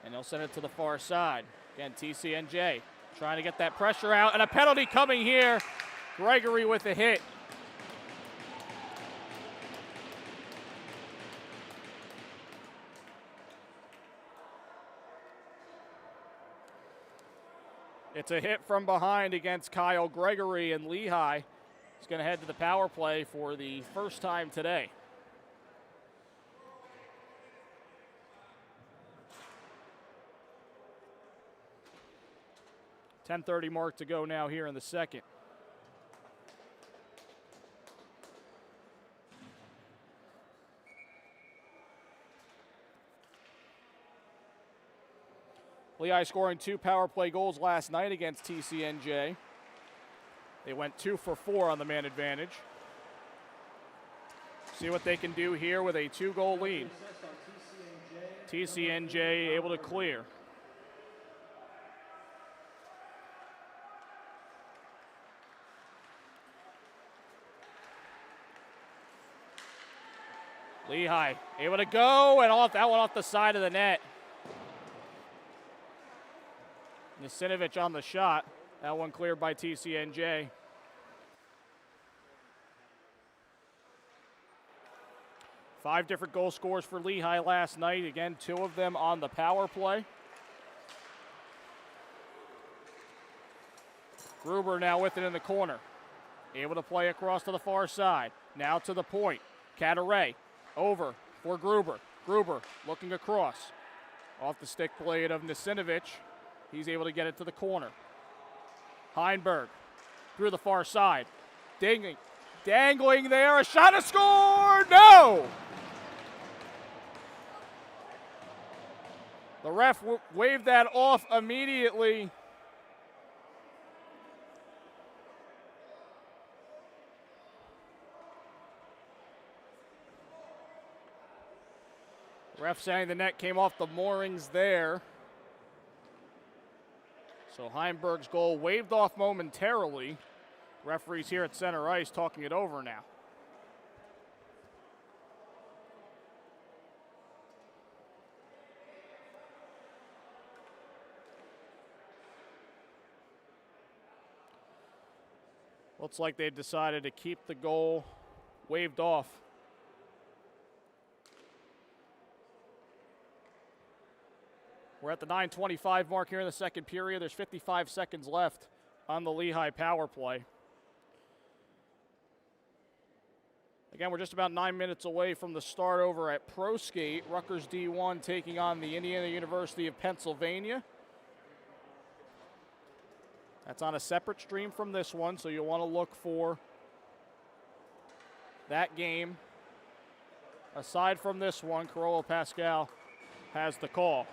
and he'll send it to the far side. Again, TCNJ trying to get that pressure out, and a penalty coming here. Gregory with a hit. It's a hit from behind against Kyle Gregory, and Lehigh is going to head to the power play for the first time today. .10:30 mark to go now here in the second. Lehigh scoring 2 power play goals last night against TCNJ. They went 2 for 4 on the man advantage. See what they can do here with a 2-goal lead. TCNJ able to clear. Lehigh able to go, and off that one off the side of the net. Nasinovich on the shot. That one cleared by TCNJ. Five different goal scores for Lehigh last night. Again, 2 of them on the power play. Gruber now with it in the corner. Able to play across to the far side. Now to the point. Cataray over for Gruber. Gruber looking across. Off the stick blade of Nasinovich. He's able to get it to the corner. Heinberg through the far side. Dangling there. A shot, a score! No! The ref waved that off immediately. Ref saying the net came off the moorings there. So Heinberg's goal waved off momentarily. Referees here at center ice talking it over now. Looks like they decided to keep the goal waved off. We're at the 9:25 mark here in the second period. There's 55 seconds left on the Lehigh power play. Again, we're just about 9 minutes away from the start over at Pro Skate. Rutgers D1 taking on the Indiana University of Pennsylvania. That's on a separate stream from this one, so you'll want to look for that game. Aside from this one, Corolla Pascal has the call.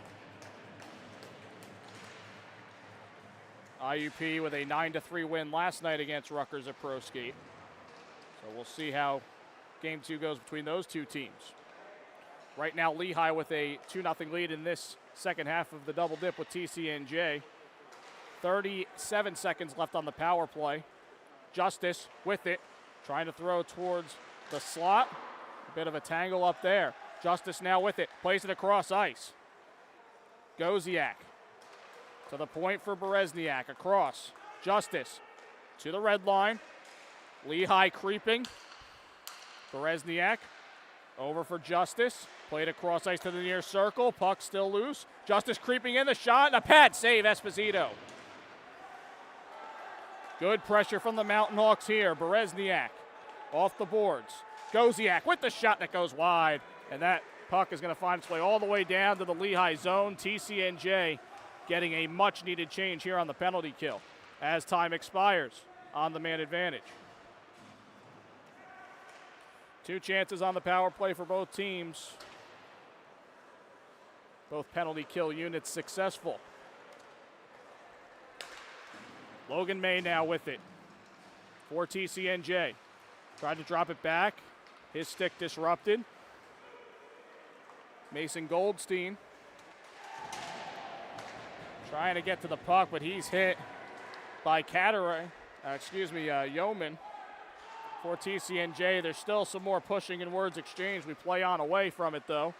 IUP with a 9-3 win last night against Rutgers at Pro Skate. So we'll see how Game 2 goes between those two teams. Right now, Lehigh with a 2-0 lead in this second half of the double dip with TCNJ. 37 seconds left on the power play. Justice with it, trying to throw towards the slot. A bit of a tangle up there. Justice now with it, plays it across ice. Goziak to the point for Berezniak, across. Justice to the red line. Lehigh creeping. Berezniak over for Justice. Played across ice to the near circle. Puck still loose. Justice creeping in the shot. And a pad save, Esposito. Good pressure from the Mountain Hawks here. Berezniak off the boards. Goziak with the shot that goes wide. And that puck is going to find its way all the way down to the Lehigh zone. TCNJ getting a much-needed change here on the penalty kill as time expires on the man advantage. 2 chances on the power play for both teams. Both penalty kill units successful. Logan May now with it for TCNJ. Tried to drop it back. His stick disrupted. Mason Goldstein trying to get to the puck, but he's hit by Yeoman for TCNJ. There's still some more pushing and words exchanged. We play on away from it, though.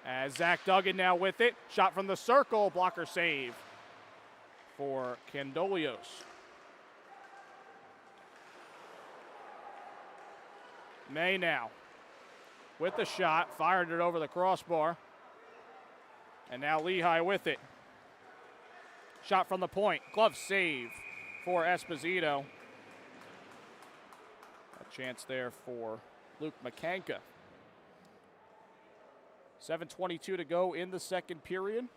As Zach Duggan now with it. Shot from the circle. Blocker save for Candolios. May now with the shot. Fired it over the crossbar. And now Lehigh with it. Shot from the point. Glove save for Esposito. chance there for Luke McCanka. 7:22 to go in the second period.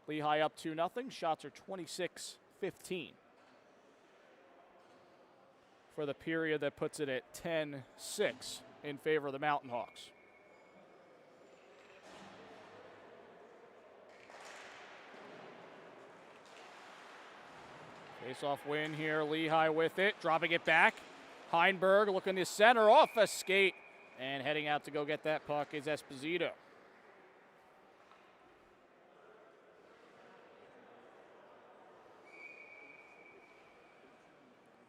Lehigh up 2-0. Shots are 26-15. For the period, that puts it at 10-6 in favor of the Mountain Hawks. Face-off win here. Lehigh with it, dropping it back. Heinberg looking to center, off a skate, and heading out to go get that puck is Esposito.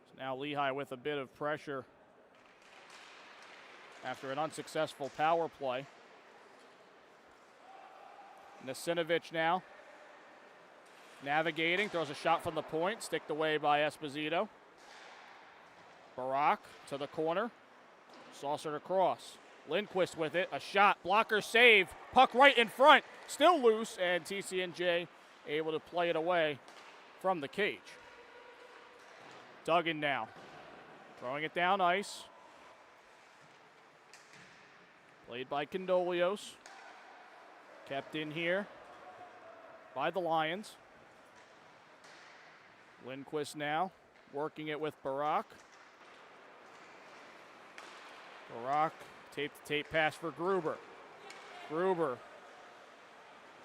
So now Lehigh with a bit of pressure after an unsuccessful power play. Nasinovich now navigating, throws a shot from the point, sticked away by Esposito. Barak to the corner, saucered across. Lindquist with it, a shot, blocker save, puck right in front, still loose, and TCNJ able to play it away from the cage. Duggan now, throwing it down ice. Played by Condolios. Kept in here by the Lions. Lindquist now working it with Barak. Barak, tape-to-tape pass for Gruber. Gruber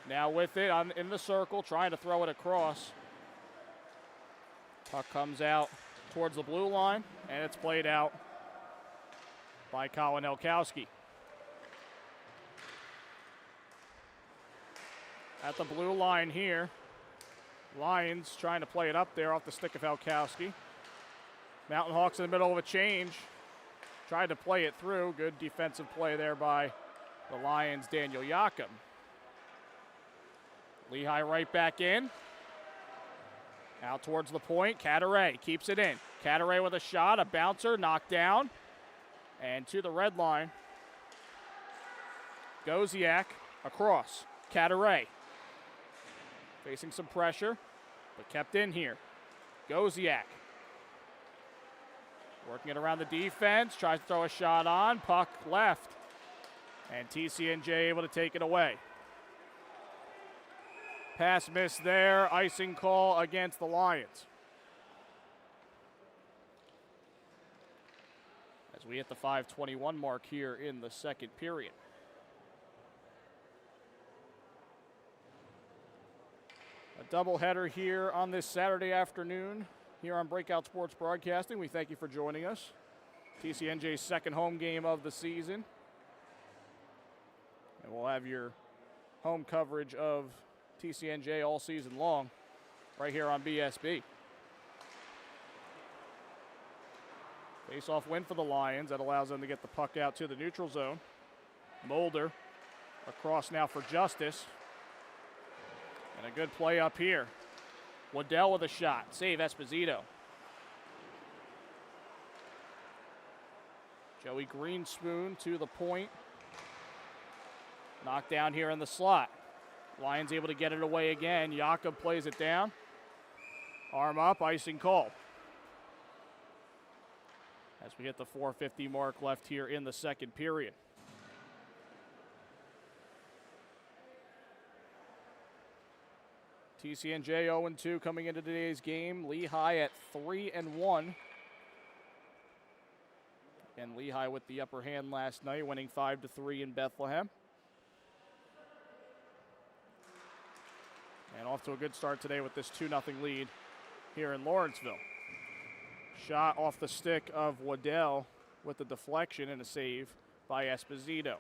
now with it in the circle, trying to throw it across. Puck comes out towards the blue line, and it's played out by Colin Elkowski. At the blue line here, Lions trying to play it up there off the stick of Elkowski. Mountain Hawks in the middle of a change, tried to play it through. Good defensive play there by the Lions' Daniel Yakum. Lehigh right back in. Out towards the point, Cataray keeps it in. Cataray with a shot, a bouncer, knocked down. And to the red line, Goziak across. Cataray facing some pressure, but kept in here. Goziak working it around the defense, tries to throw a shot on, puck left, and TCNJ able to take it away. Pass missed there, icing call against the Lions. As we hit the 5:21 mark here in the second period. A doubleheader here on this Saturday afternoon here on Breakout Sports Broadcasting. We thank you for joining us. TCNJ's second home game of the season. And we'll have your home coverage of TCNJ all season long right here on BSB. Face-off win for the Lions. That allows them to get the puck out to the neutral zone. Mulder across now for Justice. And a good play up here. Waddell with a shot. Save Esposito. Joey Greenspoon to the point. Knocked down here in the slot. Lions able to get it away again. Jakob plays it down. Arm up, icing call. As we hit the 4:50 mark left here in the second period. TCNJ 0-2 coming into today's game. Lehigh at 3-1. And Lehigh with the upper hand last night, winning 5-3 in Bethlehem. And off to a good start today with this 2-0 lead here in Lawrenceville. Shot off the stick of Waddell with the deflection and a save by Esposito.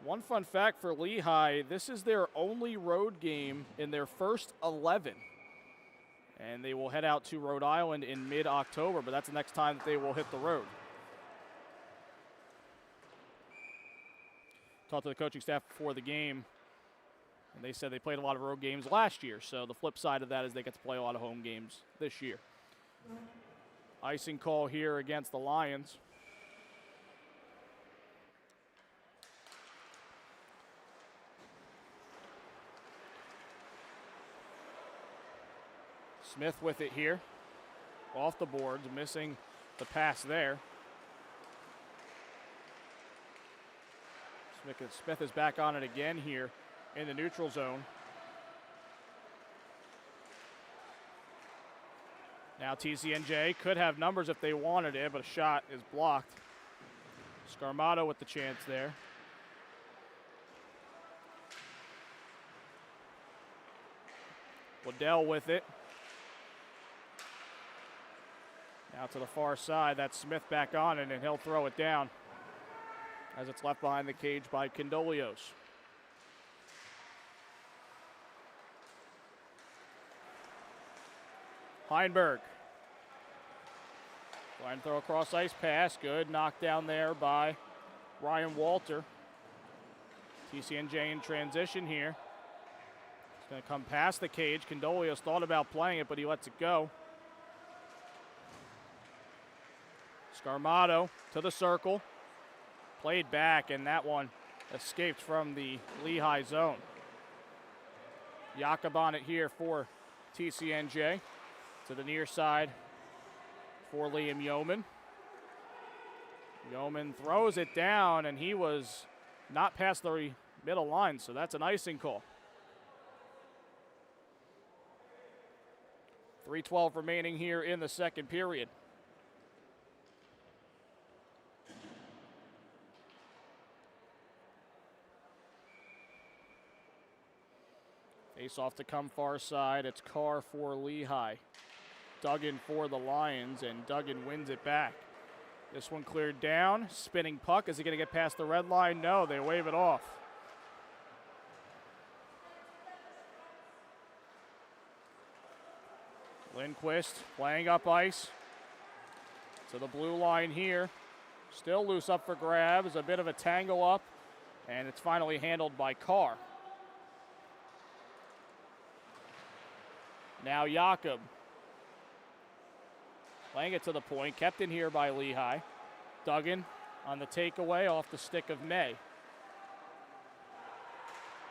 One fun fact for Lehigh, this is their only road game in their first 11. And they will head out to Rhode Island in mid-October, but that's the next time that they will hit the road. Talked to the coaching staff before the game, and they said they played a lot of road games last year, so the flip side of that is they get to play a lot of home games this year. Icing call here against the Lions. Smith with it here. Off the boards, missing the pass there. Smith is back on it again here in the neutral zone. Now TCNJ could have numbers if they wanted it, but a shot is blocked. Scarmato with the chance there. Waddell with it. Now to the far side, that's Smith back on it, and he'll throw it down as it's left behind the cage by Condolios. Heinberg. Trying to throw a cross ice pass. Good knockdown there by Ryan Walter. TCNJ in transition here. It's going to come past the cage. Condolios thought about playing it, but he lets it go. Scarmato to the circle. Played back, and that one escaped from the Lehigh zone. Jakob on it here for TCNJ. To the near side for Liam Yeoman. Yeoman throws it down, and he was not past the middle line, so that's an icing call. 3:12 remaining here in the second period. Face off to come far side. It's Carr for Lehigh. Duggan for the Lions, and Duggan wins it back. This one cleared down. Spinning puck. Is he going to get past the red line? No, they wave it off. Lindquist playing up ice to the blue line here. Still loose up for grabs. A bit of a tangle up, and it's finally handled by Carr. Now Jakob. Playing it to the point, kept in here by Lehigh. Duggan on the takeaway off the stick of May.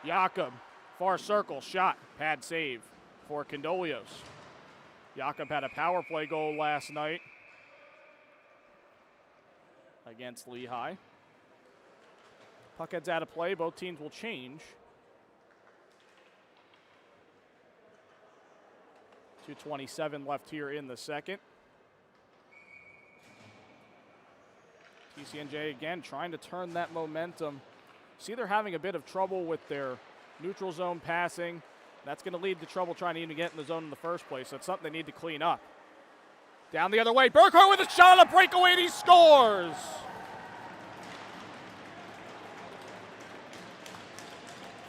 Jakob, far circle, shot, pad save for Condolios. Jakob had a power play goal last night against Lehigh. Puck heads out of play, both teams will change. 2:27 left here in the second. TCNJ again trying to turn that momentum. See, they're having a bit of trouble with their neutral zone passing. That's going to lead to trouble trying to even get in the zone in the first place. So it's something they need to clean up. Down the other way, Burkhart with a shot on a breakaway, and he scores!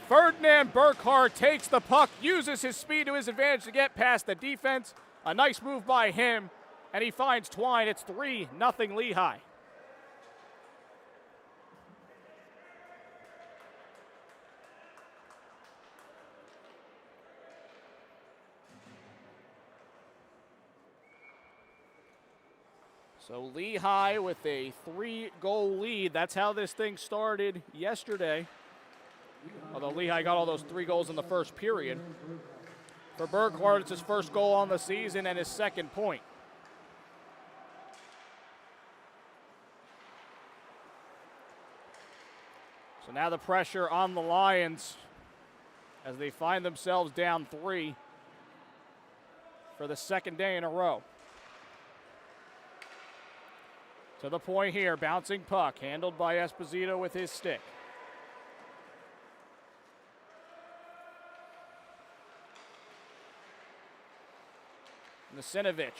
Ferdinand Burkhart takes the puck, uses his speed to his advantage to get past the defense. A nice move by him, and he finds Twine. It's 3-0 Lehigh. So Lehigh with a 3-goal lead. That's how this thing started yesterday. Although Lehigh got all those 3 goals in the first period. For Burkhart, it's his first goal on the season and his second point. So now the pressure on the Lions as they find themselves down 3 for the second day in a row. To the point here, bouncing puck, handled by Esposito with his stick. Nasinovich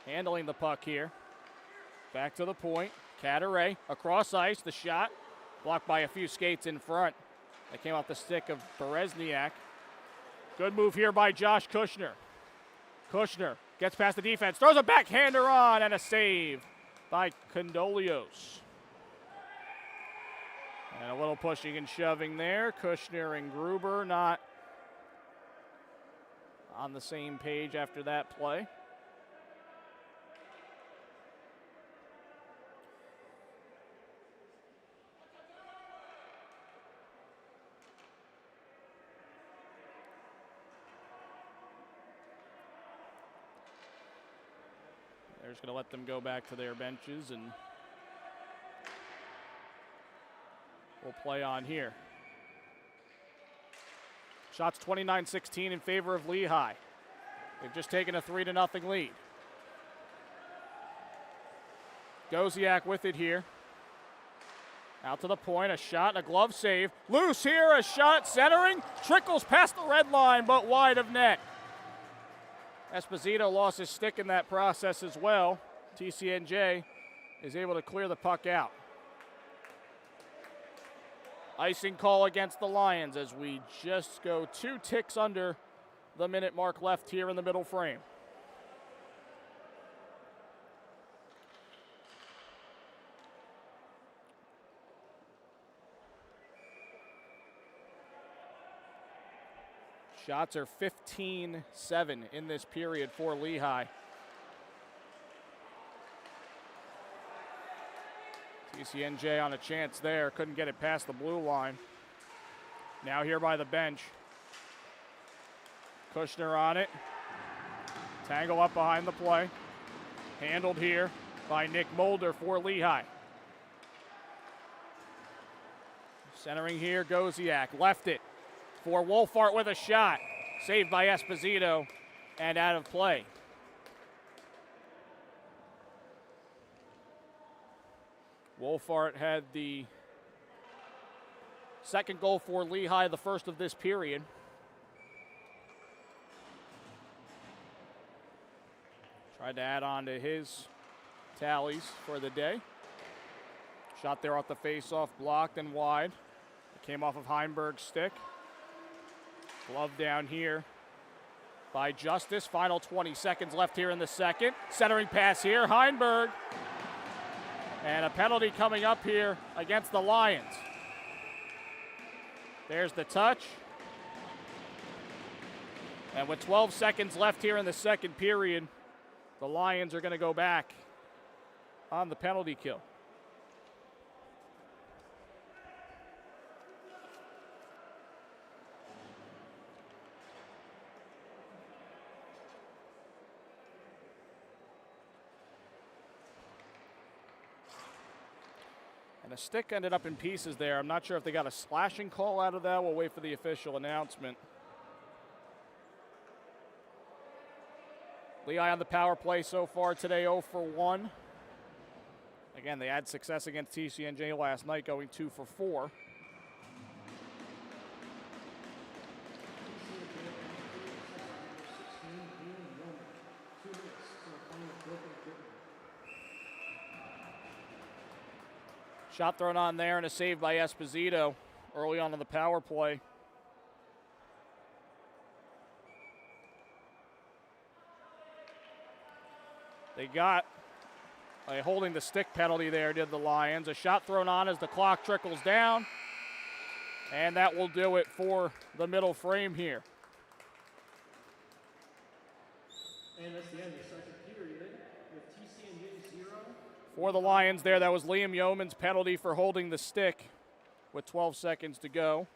handling the puck here. Back to the point. Cataray across ice. The shot blocked by a few skates in front. That came off the stick of Berezniak. Good move here by Josh Kushner. Kushner gets past the defense, throws a backhander on, and a save by Condolios. And a little pushing and shoving there. Kushner and Gruber not on the same page after that play. They're just going to let them go back to their benches, and we'll play on here. Shots 29-16 in favor of Lehigh. They've just taken a 3-0 lead. Goziak with it here. Out to the point, a shot, a glove save. Loose here, a shot, centering, trickles past the red line, but wide of net. Esposito lost his stick in that process as well. TCNJ is able to clear the puck out. Icing call against the Lions as we just go 2 ticks under the minute mark left here in the middle frame. Shots are 15-7 in this period for Lehigh. TCNJ on a chance there, couldn't get it past the blue line. Now here by the bench. Kushner on it. Tango up behind the play. Handled here by Nick Mulder for Lehigh. Centering here, Goziak left it for Wolfart with a shot. Saved by Esposito and out of play. Wolfart had the second goal for Lehigh, the first of this period. Tried to add on to his tallies for the day. Shot there off the face-off, blocked and wide. It came off of Heinberg's stick. Glove down here by Justice. Final 20 seconds left here in the second. Centering pass here, Heinberg. And a penalty coming up here against the Lions. There's the touch. And with 12 seconds left here in the second period, the Lions are going to go back on the penalty kill. And a stick ended up in pieces there. I'm not sure if they got a slashing call out of that. We'll wait for the official announcement. Lehigh on the power play so far today, 0 for 1. Again, they had success against TCNJ last night, going 2 for 4. Shot thrown on there and a save by Esposito early on in the power play. They got a holding the stick penalty there, did the Lions. A shot thrown on as the clock trickles down. And that will do it for the middle frame here.
And that's the end of the second period with TCNJ 0.
For the Lions there, that was Liam Yeoman's penalty for holding the stick with 12 seconds to go.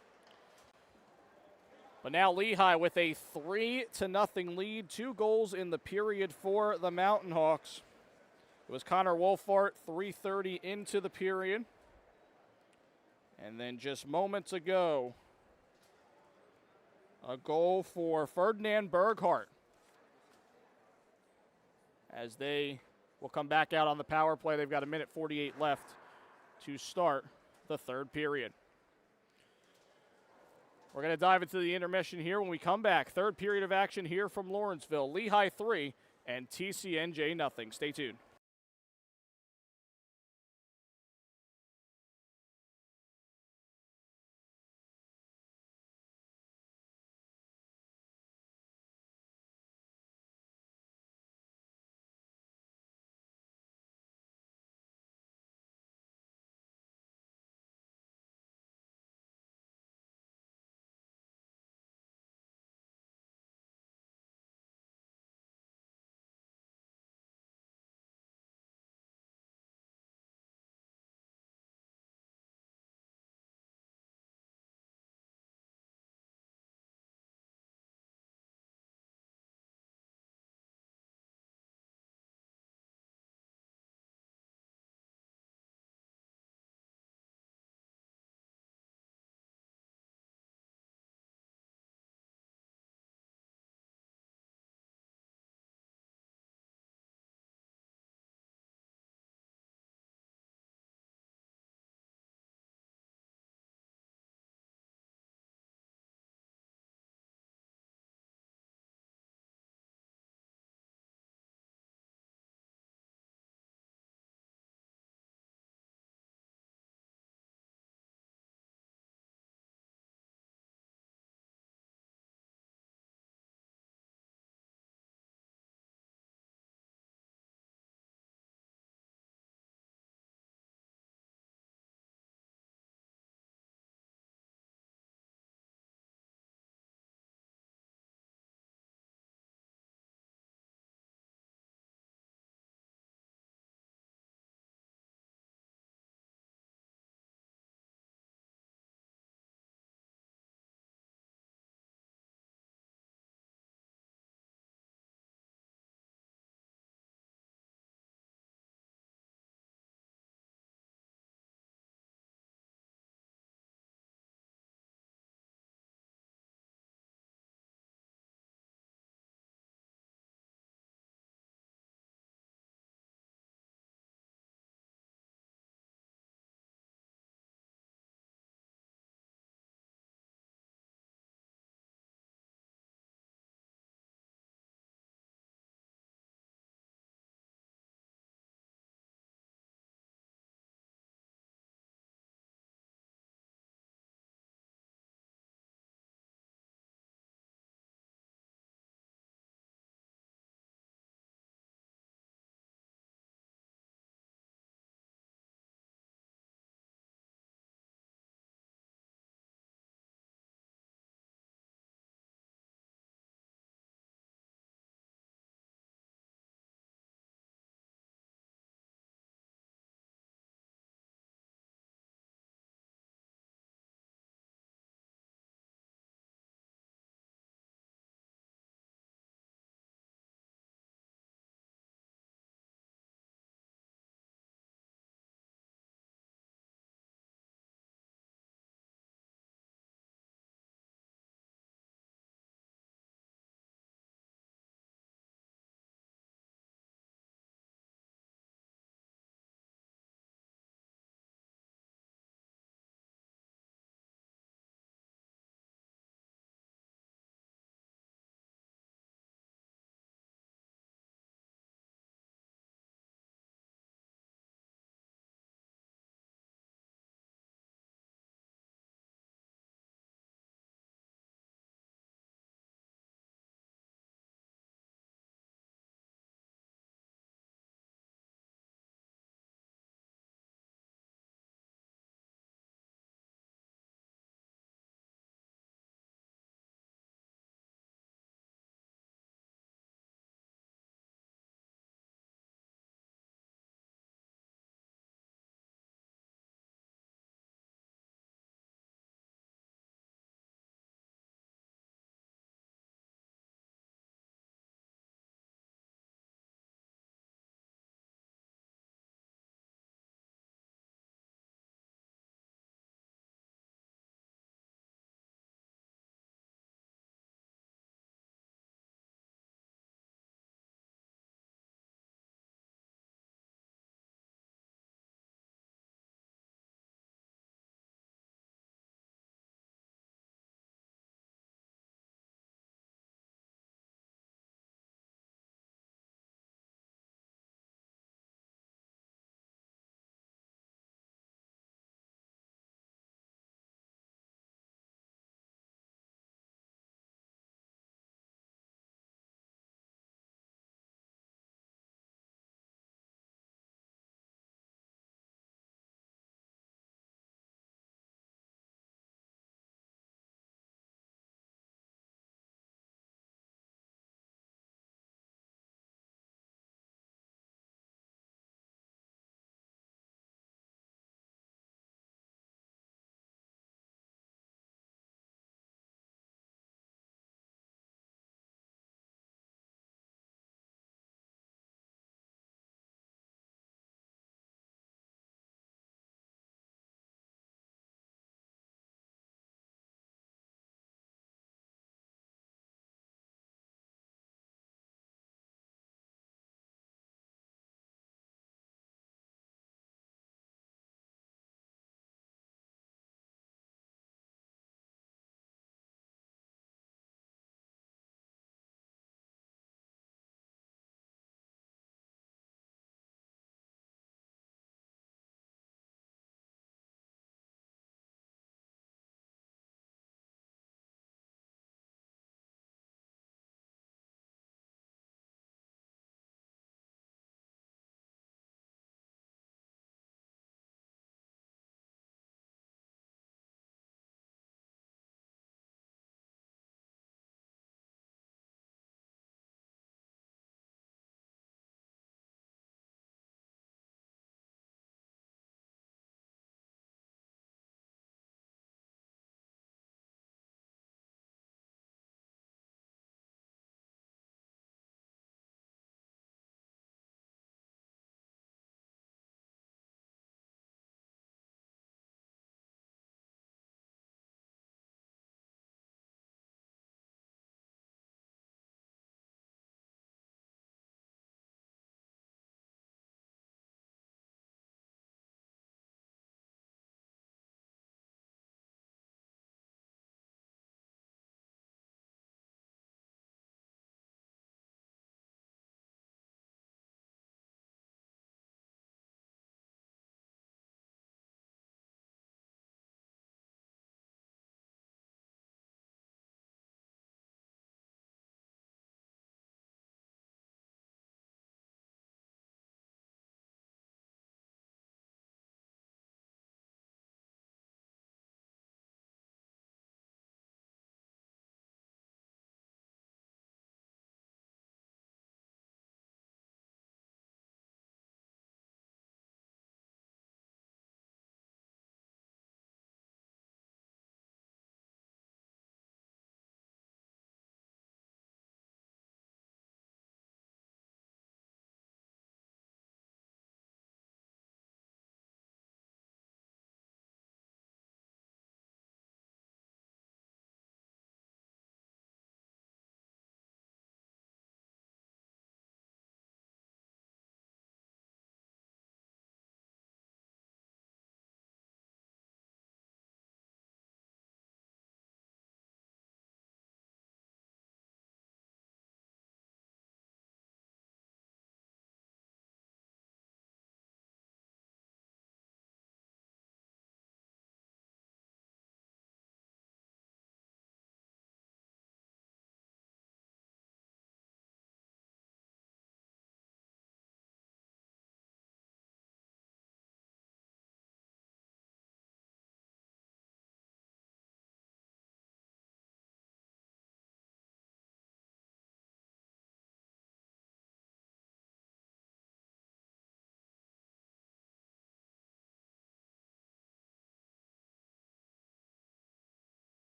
But now Lehigh with a 3-0 lead, 2 goals in the period for the Mountain Hawks. It was Connor Wolfart, 3:30 into the period. And then just moments ago, a goal for Ferdinand Berghardt, as they will come back out on the power play. They've got 1:48 left to start the third period. We're going to dive into the intermission here when we come back. Third period of action here from Lawrenceville. Lehigh 3 and TCNJ 0. Stay tuned.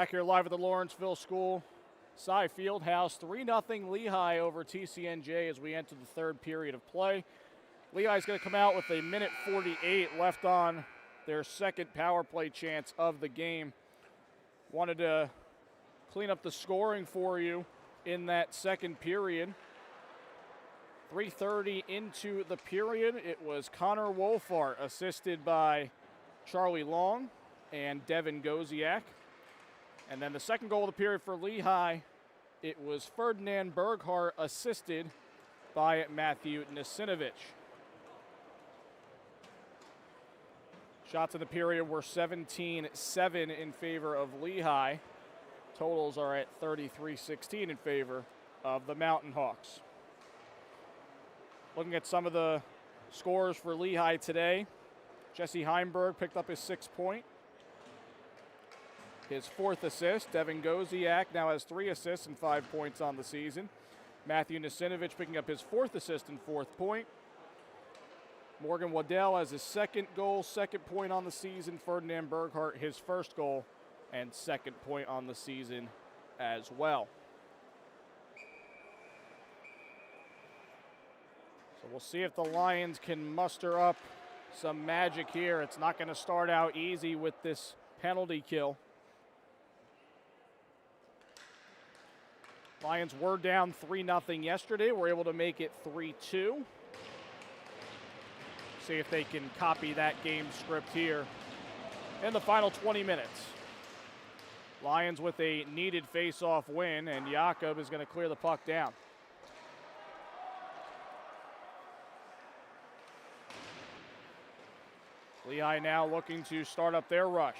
Back here live at the Lawrenceville School, TSAI Field House, 3-0 Lehigh over TCNJ as we enter the third period of play. Lehigh's going to come out with a minute 48 left on their second power play chance of the game. Wanted to clean up the scoring for you in that second period. 3:30 into the period, it was Connor Wolfart assisted by Charlie Long and Devin Goziak. And then the second goal of the period for Lehigh, it was Ferdinand Berghart assisted by Matthew Nasinovich. Shots in the period were 17-7 in favor of Lehigh. Totals are at 33-16 in favor of the Mountain Hawks. Looking at some of the scores for Lehigh today, Jesse Heimberg picked up his 6th point. His 4th assist. Devin Goziak now has 3 assists and 5 points on the season. Matthew Nasinovich picking up his 4th assist and 4th point. Morgan Waddell has his 2nd goal, 2nd point on the season. Ferdinand Berghart his 1st goal and 2nd point on the season as well. So we'll see if the Lions can muster up some magic here. It's not going to start out easy with this penalty kill. Lions were down 3-0 yesterday. We're able to make it 3-2. See if they can copy that game script here in the final 20 minutes. Lions with a needed face-off win, and Jakob is going to clear the puck down. Lehigh now looking to start up their rush.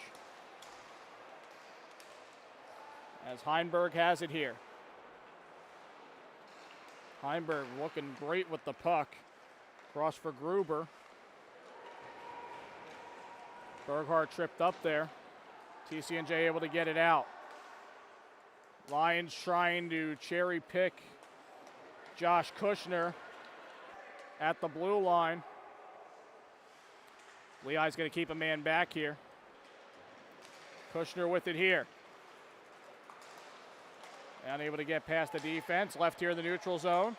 As Heimberg has it here. Heimberg looking great with the puck. Cross for Gruber. Berghart tripped up there. TCNJ able to get it out. Lions trying to cherry pick Josh Kushner at the blue line. Lehigh's going to keep a man back here. Kushner with it here. Unable to get past the defense. Left here in the neutral zone.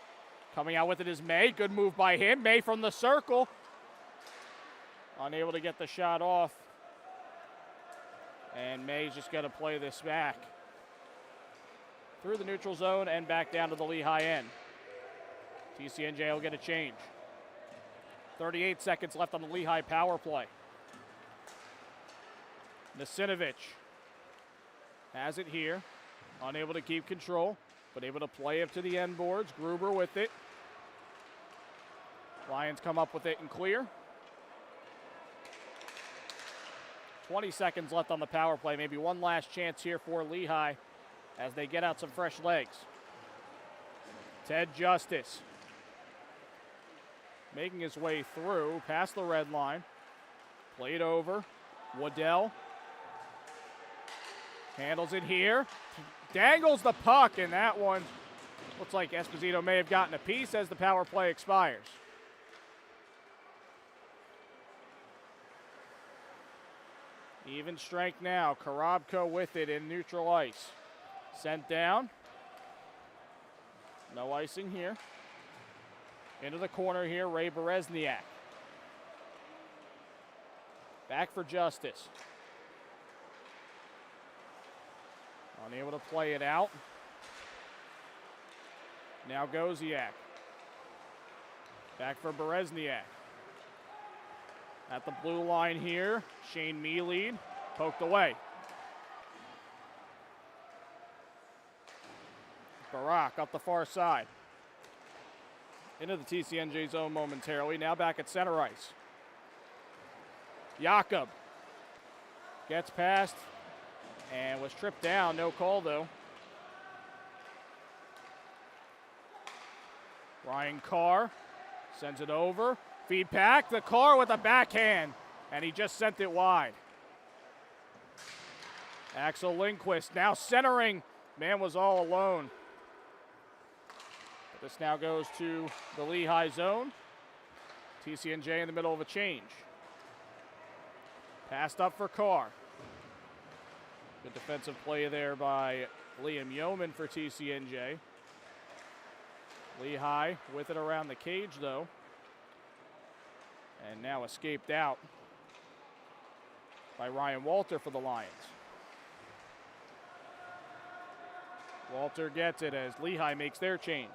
Coming out with it is May. Good move by him. May from the circle. Unable to get the shot off. And May's just going to play this back. Through the neutral zone and back down to the Lehigh end. TCNJ will get a change. 38 seconds left on the Lehigh power play. Nasinovich has it here. Unable to keep control, but able to play up to the end boards. Gruber with it. Lions come up with it and clear. 20 seconds left on the power play. Maybe one last chance here for Lehigh as they get out some fresh legs. Ted Justice making his way through, past the red line. Played over. Waddell handles it here. Dangles the puck, and that one looks like Esposito may have gotten a piece as the power play expires. Even strength now. Karabko with it in neutral ice. Sent down. No icing here. Into the corner here, Ray Berezniak. Back for Justice. Unable to play it out. Now Goziak. Back for Berezniak. At the blue line here, Shane Mealy poked away. Barak up the far side. Into the TCNJ zone momentarily. Now back at center ice. Jakob gets past and was tripped down. No call though. Ryan Carr sends it over. Feed back. The Carr with a backhand. And he just sent it wide. Axel Lindquist now centering. Man was all alone. This now goes to the Lehigh zone. TCNJ in the middle of a change. Passed up for Carr. Good defensive play there by Liam Yeoman for TCNJ. Lehigh with it around the cage, though. And now escaped out by Ryan Walter for the Lions. Walter gets it as Lehigh makes their change.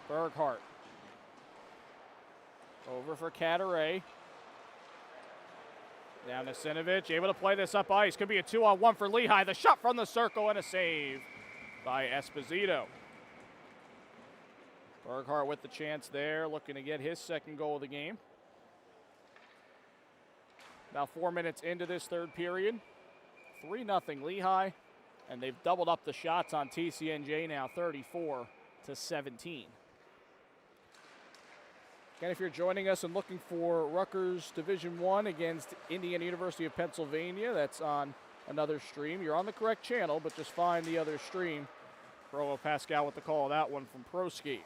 Berghardt. Over for Cataray. Down to Sinovich, able to play this up ice. Could be a 2-on-1 for Lehigh. The shot from the circle and a save by Esposito. Berghardt with the chance there, looking to get his second goal of the game. About 4 minutes into this third period. 3-0 Lehigh, and they've doubled up the shots on TCNJ now, 34-17. Again, if you're joining us and looking for Rutgers Division I against Indiana University of Pennsylvania, that's on another stream. You're on the correct channel, but just find the other stream. Provo Pascal with the call of that one from ProSki.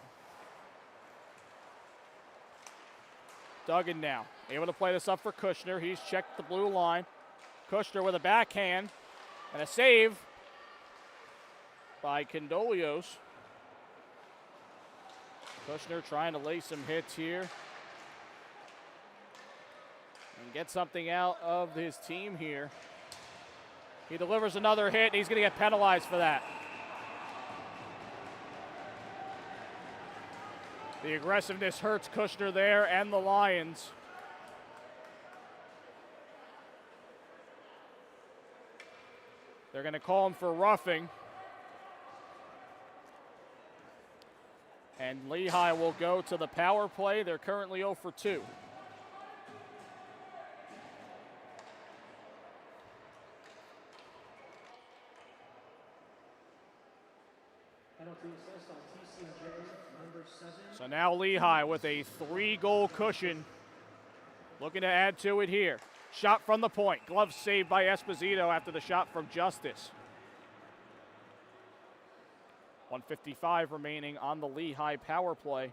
Duggan now, able to play this up for Kushner. He's checked the blue line. Kushner with a backhand and a save by Condolios. Kushner trying to lay some hits here and get something out of his team here. He delivers another hit, and he's going to get penalized for that. The aggressiveness hurts Kushner there and the Lions. They're going to call him for roughing. And Lehigh will go to the power play. They're currently 0 for 2.
Penalty assessed on TCNJ, number 7.
So now Lehigh with a 3-goal cushion. Looking to add to it here. Shot from the point. Glove saved by Esposito after the shot from Justice. 1:55 remaining on the Lehigh power play.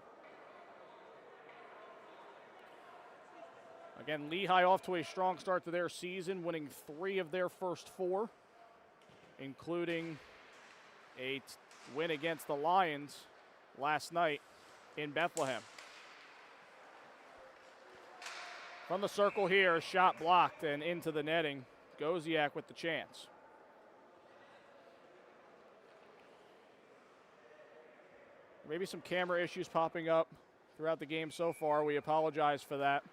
Again, Lehigh off to a strong start to their season, winning 3 of their first 4, including a win against the Lions last night in Bethlehem. From the circle here, a shot blocked and into the netting. Goziak with the chance. Maybe some camera issues popping up throughout the game so far. We apologize for that.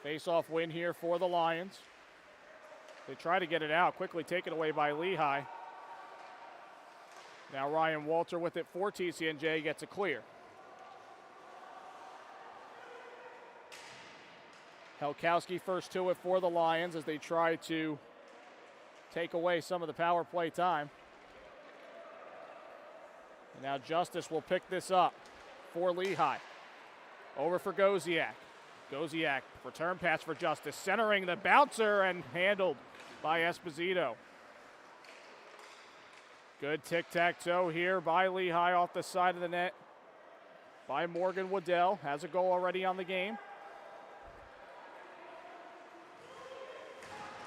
Face-off win here for the Lions. They try to get it out, quickly taken away by Lehigh. Now Ryan Walter with it for TCNJ gets a clear. Helkowski first to it for the Lions as they try to take away some of the power play time. And now Justice will pick this up for Lehigh. Over for Goziak. Goziak, return pass for Justice, centering the bouncer and handled by Esposito. Good tic-tac-toe here by Lehigh off the side of the net by Morgan Waddell. Has a goal already on the game.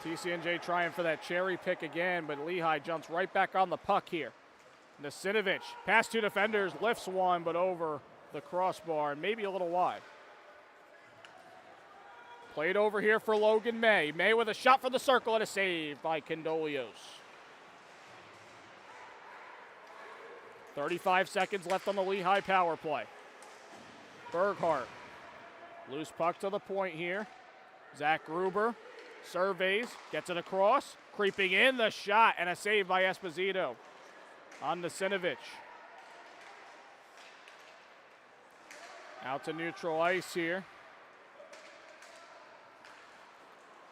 TCNJ trying for that cherry pick again, but Lehigh jumps right back on the puck here. Nasinovich, past 2 defenders, lifts one, but over the crossbar and maybe a little wide. Played over here for Logan May. May with a shot from the circle and a save by Condolios. 35 seconds left on the Lehigh power play. Berghardt, loose puck to the point here. Zach Gruber surveys, gets it across, creeping in, the shot, and a save by Esposito on Nasinovich. Out to neutral ice here.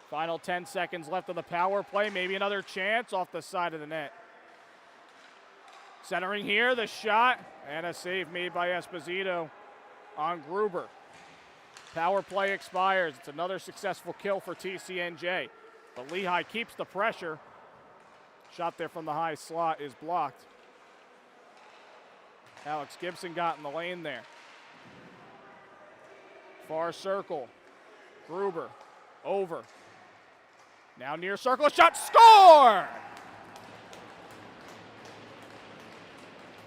Final 10 seconds left of the power play. Maybe another chance off the side of the net. Centering here, the shot, and a save made by Esposito on Gruber. Power play expires. It's another successful kill for TCNJ. But Lehigh keeps the pressure. Shot there from the high slot is blocked. Alex Gibson got in the lane there. Far circle. Gruber over. Now near circle, shot, score!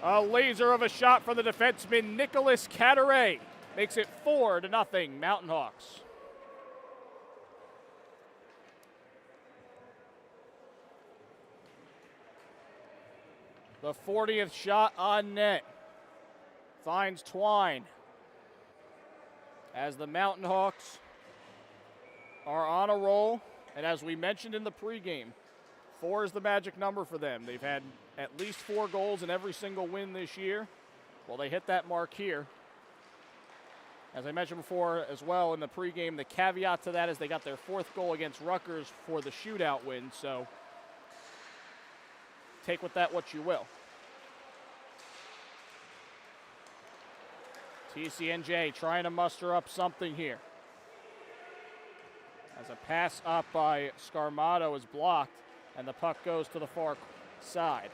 A laser of a shot from the defenseman Nicholas Cataray makes it 4-0 Mountain Hawks. The 40th shot on net finds Twine as the Mountain Hawks are on a roll. And as we mentioned in the pregame, 4 is the magic number for them. They've had at least 4 goals in every single win this year. Well, they hit that mark here. As I mentioned before as well in the pregame, the caveat to that is they got their 4th goal against Rutgers for the shootout win. So take with that what you will. TCNJ trying to muster up something here. As a pass up by Scarmato is blocked, and the puck goes to the far side.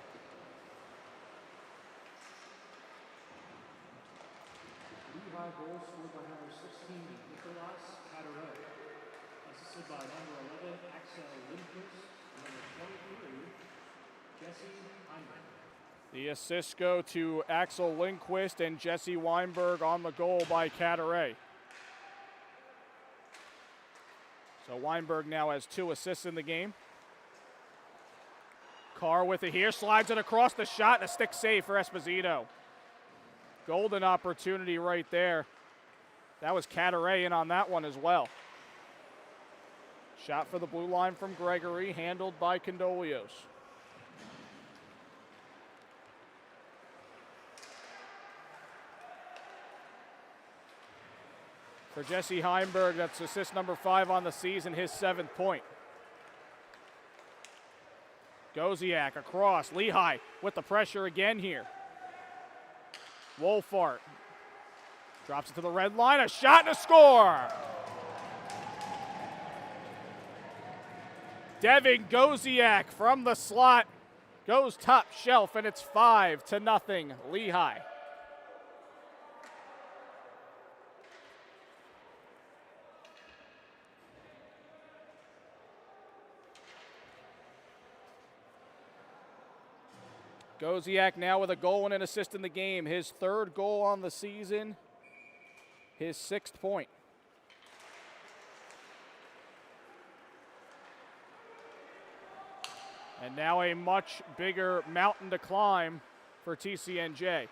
Lehigh goal scored by number 16, Nicholas Cataray. Assisted by number 11, Axel Lindquist, and number 23, Jesse Hyman.
The assists go to Axel Lindquist and Jesse Weinberg on the goal by Cataray. So Weinberg now has 2 assists in the game. Carr with it here, slides it across the shot, and a stick save for Esposito. Golden opportunity right there. That was Cataray in on that one as well. Shot for the blue line from Gregory, handled by Condolios. For Jesse Heimberg, that's assist number 5 on the season, his 7th point. Goziak across, Lehigh with the pressure again here. Wolfart drops it to the red line, a shot and a score! Devin Goziak from the slot goes top shelf, and it's 5-0 Lehigh. Goziak now with a goal and an assist in the game. His 3rd goal on the season, his 6th point. And now a much bigger mountain to climb for TCNJ.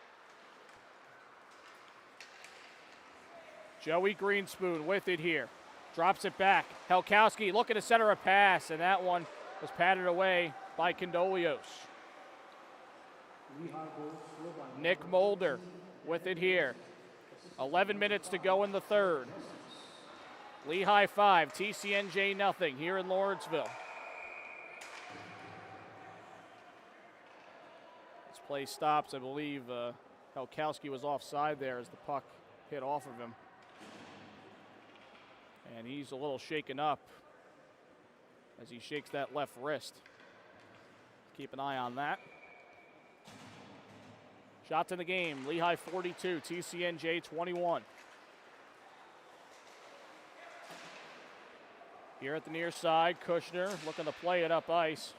Joey Greenspoon with it here. Drops it back. Helkowski looking to center a pass, and that one was patted away by Condolios. Nick Mulder with it here. 11 minutes to go in the 3rd. Lehigh 5, TCNJ nothing here in Lawrenceville. This play stops. I believe Helkowski was offside there as the puck hit off of him. And he's a little shaken up as he shakes that left wrist. Keep an eye on that. Shots in the game, Lehigh 42, TCNJ 21. Here at the near side, Kushner looking to play it up ice.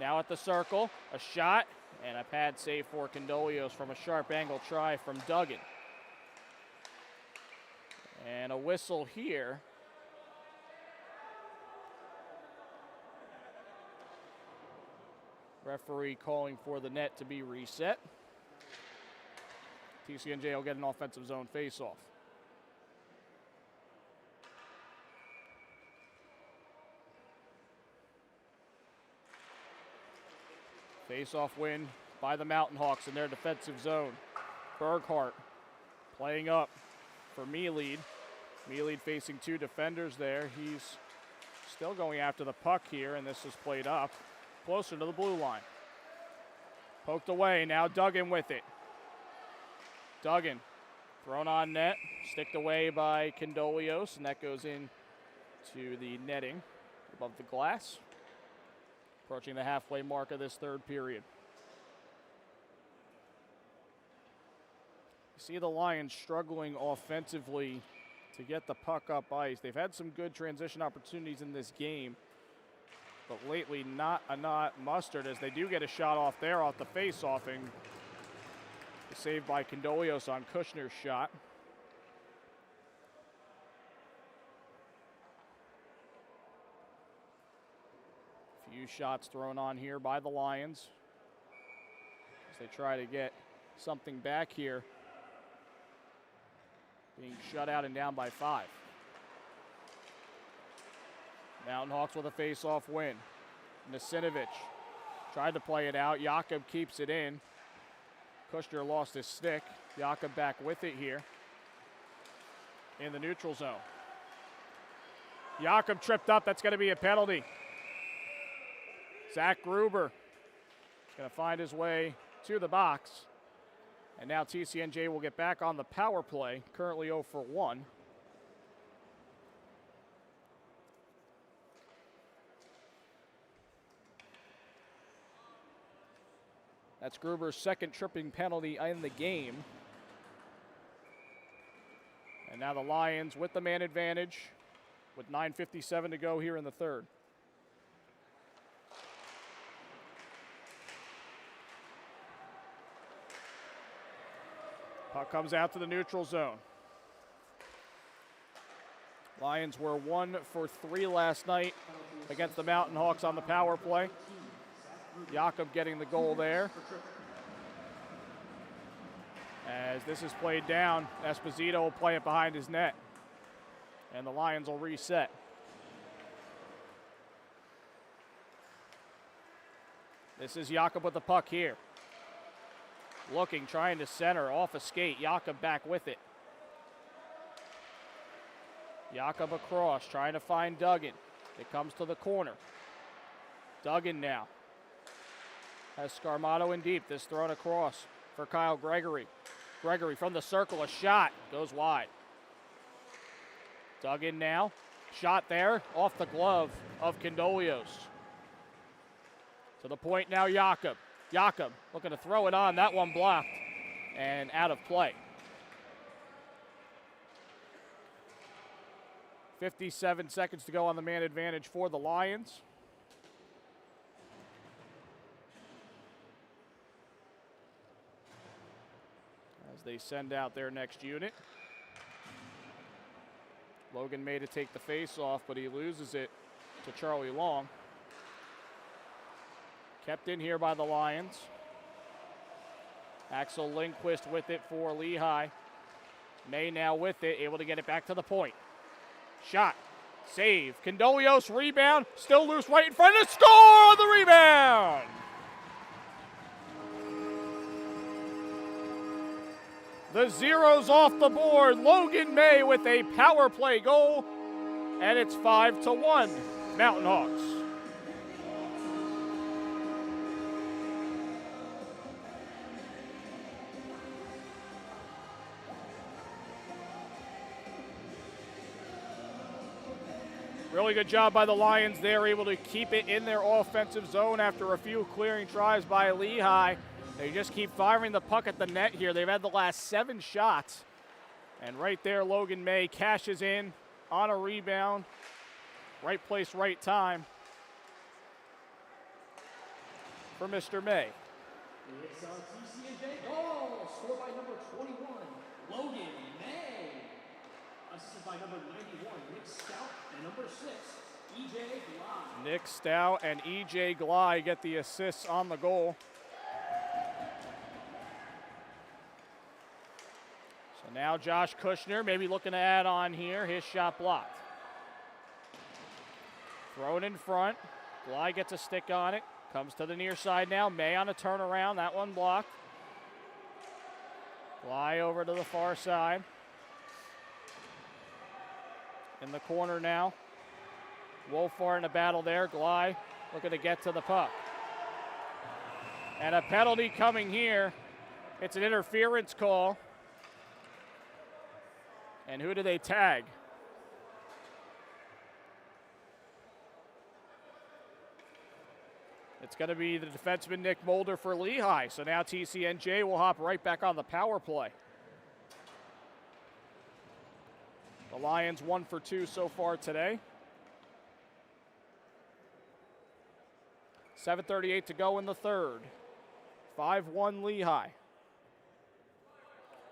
Now at the circle, a shot and a pad save for Condolios from a sharp angle try from Duggan. And a whistle here. Referee calling for the net to be reset. TCNJ will get an offensive zone face-off. Face-off win by the Mountain Hawks in their defensive zone. Berghardt playing up for Mealeed. Mealeed facing 2 defenders there. He's still going after the puck here, and this is played up closer to the blue line. Poked away, now Duggan with it. Duggan thrown on net, sticked away by Condolios, and that goes in to the netting above the glass. Approaching the halfway mark of this third period. You see the Lions struggling offensively to get the puck up ice. They've had some good transition opportunities in this game, but lately not mustered, as they do get a shot off there off the face-offing. Saved by Condolios on Kushner's shot. Few shots thrown on here by the Lions as they try to get something back here. Being shut out and down by 5. Mountain Hawks with a face-off win. Nasinovic tried to play it out. Jakob keeps it in. Kushner lost his stick. Jakob back with it here in the neutral zone. Jakob tripped up. That's going to be a penalty. Zach Gruber is going to find his way to the box. And now TCNJ will get back on the power play, currently 0 for 1. That's Gruber's second tripping penalty in the game. And now the Lions with the man advantage with 9:57 to go here in the third. Puck comes out to the neutral zone. Lions were 1 for 3 last night against the Mountain Hawks on the power play. Jakob getting the goal there. As this is played down, Esposito will play it behind his net. And the Lions will reset. This is Jakob with the puck here. Looking, trying to center, off a skate. Jakob back with it. Jakob across, trying to find Duggan. It comes to the corner. Duggan now has Scarmato in deep. This thrown across for Kyle Gregory. Gregory from the circle, a shot, goes wide. Duggan now, shot there, off the glove of Condolios. To the point now, Jakob. Jakob looking to throw it on, that one blocked and out of play. 57 seconds to go on the man advantage for the Lions. As they send out their next unit. Logan May to take the face off, but he loses it to Charlie Long. Kept in here by the Lions. Axel Lindquist with it for Lehigh. May now with it, able to get it back to the point. Shot, save, Condolios, rebound, still loose right in front, and score on the rebound! The zeros off the board. Logan May with a power play goal, and it's 5-1, Mountain Hawks. Really good job by the Lions. They're able to keep it in their offensive zone after a few clearing tries by Lehigh. They just keep firing the puck at the net here. They've had the last 7 shots. And right there, Logan May cashes in on a rebound. Right place, right time for Mr. May.
It's a TCNJ goal, scored by number 21, Logan May. Assisted by number 91, Nick Stout, and number 6, E.J. Glide.
Nick Stout and E.J. Glide get the assists on the goal. So now Josh Kushner maybe looking to add on here. His shot blocked. Thrown in front. Glide gets a stick on it. Comes to the near side now. May on a turnaround. That one blocked. Glide over to the far side. In the corner now. Wolfar in a battle there. Glide looking to get to the puck. And a penalty coming here. It's an interference call. And who do they tag? It's going to be the defenseman Nick Mulder for Lehigh. So now TCNJ will hop right back on the power play. The Lions 1 for 2 so far today. 7:38 to go in the third. 5-1 Lehigh.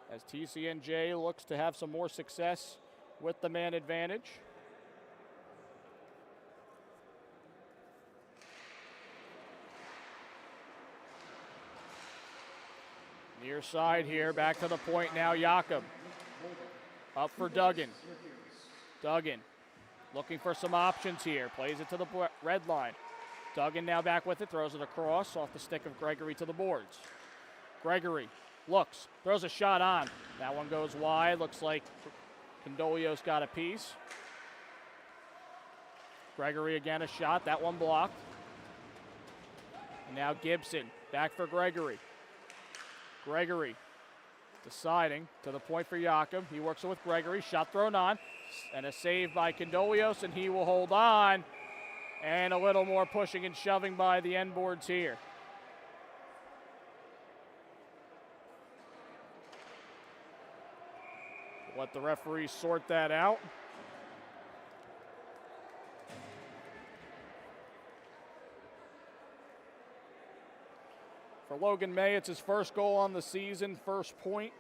As TCNJ looks to have some more success with the man advantage. Near side here, back to the point now, Jakob. Up for Duggan. Duggan looking for some options here. Plays it to the red line. Duggan now back with it, throws it across off the stick of Gregory to the boards. Gregory looks, throws a shot on. That one goes wide. Looks like Condolios got a piece. Gregory again a shot. That one blocked. And now Gibson back for Gregory. Gregory deciding to the point for Jakob. He works it with Gregory. Shot thrown on. And a save by Condolios, and he will hold on. And a little more pushing and shoving by the end boards here. Let the referees sort that out. For Logan May, it's his first goal on the season, first point.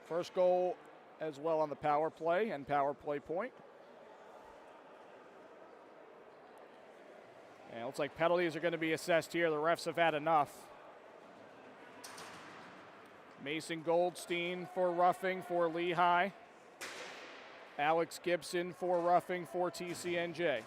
First goal as well on the power play and power play point. And it looks like penalties are going to be assessed here. The refs have had enough. Mason Goldstein for roughing for Lehigh. Alex Gibson for roughing for TCNJ.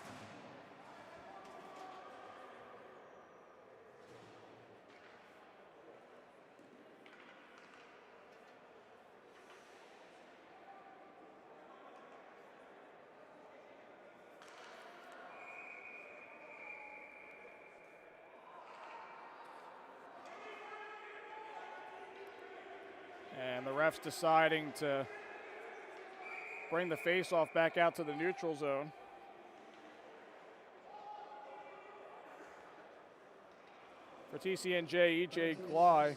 And the refs deciding to bring the faceoff back out to the neutral zone. For TCNJ, EJ Glye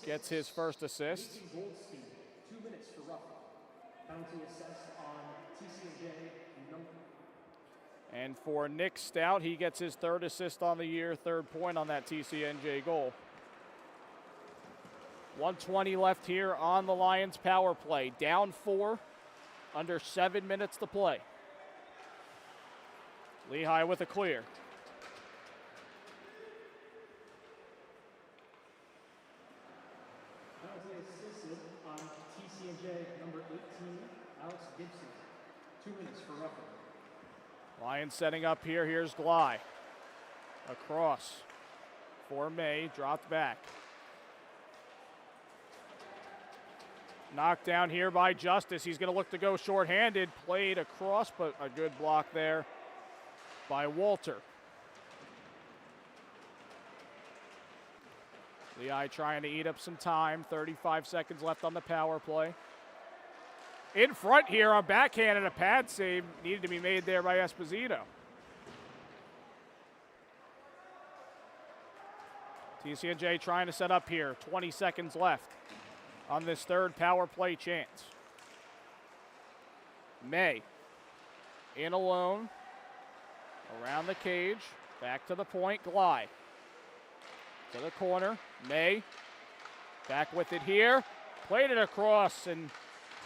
gets his first assist.
2 minutes for roughing. Penalty assessed on TCNJ number.
And for Nick Stout, he gets his third assist on the year, third point on that TCNJ goal. 1:20 left here on the Lions power play. Down 4, under 7 minutes to play. Lehigh with a clear.
Penalty assisted on TCNJ number 18, Alex Gibson. 2 minutes for roughing.
Lions setting up here. Here's Glye. Across for May, dropped back. Knocked down here by Justice. He's going to look to go shorthanded. Played across, but a good block there by Walter. Lehigh trying to eat up some time. 35 seconds left on the power play. In front here, a backhand and a pad save needed to be made there by Esposito. TCNJ trying to set up here. 20 seconds left on this third power play chance. May in alone, around the cage, back to the point, Glye. To the corner, May, back with it here, played it across and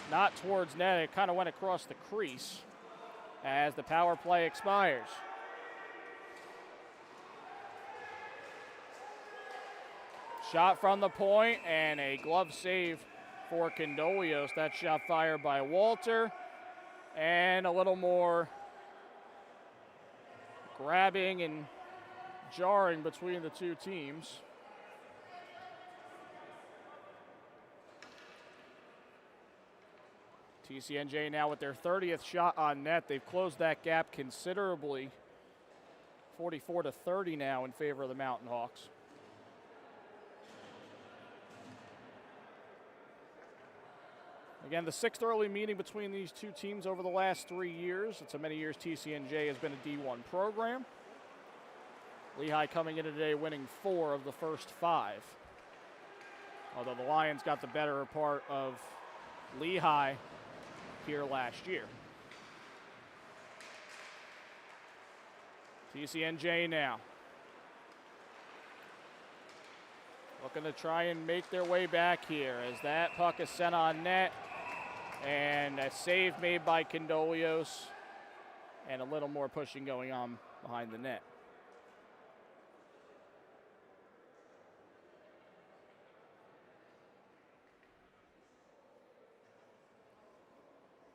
not towards net, it kind of went across the crease as the power play expires. Shot from the point and a glove save for Condolios. That shot fired by Walter. And a little more grabbing and jarring between the two teams. TCNJ now with their 30th shot on net. They've closed that gap considerably. 44-30 now in favor of the Mountain Hawks. Again, the 6th early meeting between these two teams over the last 3 years. It's so many years TCNJ has been a D1 program. Lehigh coming into today winning 4 of the first 5. Although the Lions got the better part of Lehigh here last year. TCNJ now. Looking to try and make their way back here as that puck is sent on net. And a save made by Condolios. And a little more pushing going on behind the net.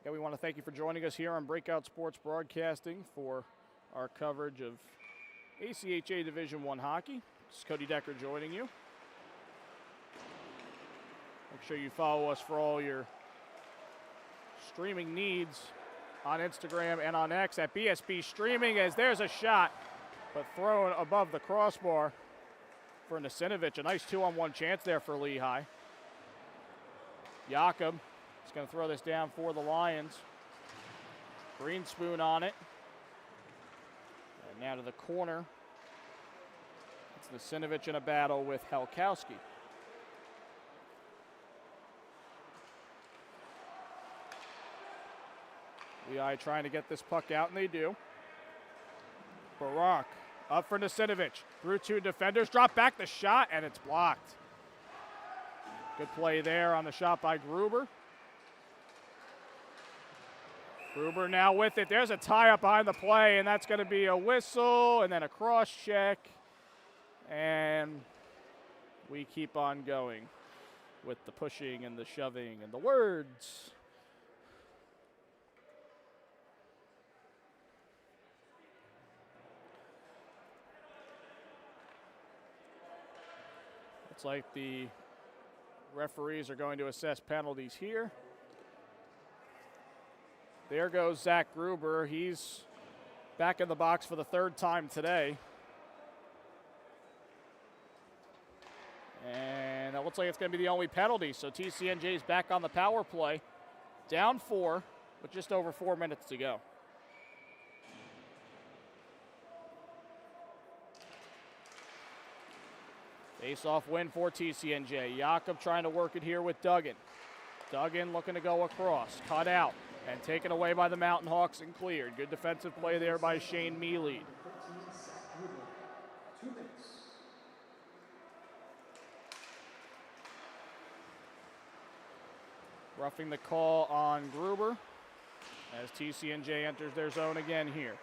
Yeah, we want to thank you for joining us here on Breakout Sports Broadcasting for our coverage of ACHA Division I hockey. This is Cody Decker joining you. Make sure you follow us for all your streaming needs on Instagram and on X at BSB Streaming, as there's a shot, but thrown above the crossbar for Nasinovich. A nice 2-on-1 chance there for Lehigh. Jakob is going to throw this down for the Lions. Green spoon on it. And now to the corner. It's Nasinovich in a battle with Helkowski. Lehigh trying to get this puck out, and they do. Barak up for Nasinovich. Through 2 defenders. Drop back the shot, and it's blocked. Good play there on the shot by Gruber. Gruber now with it. There's a tie-up behind the play, and that's going to be a whistle and then a cross-check. And we keep on going with the pushing and the shoving and the words. Looks like the referees are going to assess penalties here. There goes Zach Gruber. He's back in the box for the 3rd time today. And it looks like it's going to be the only penalty. So TCNJ is back on the power play. Down 4 with just over 4 minutes to go. Face-off win for TCNJ. Jakob trying to work it here with Duggan. Duggan looking to go across. Cut out and taken away by the Mountain Hawks and cleared. Good defensive play there by Shane Mealy. Roughing the call on Gruber as TCNJ enters their zone again here.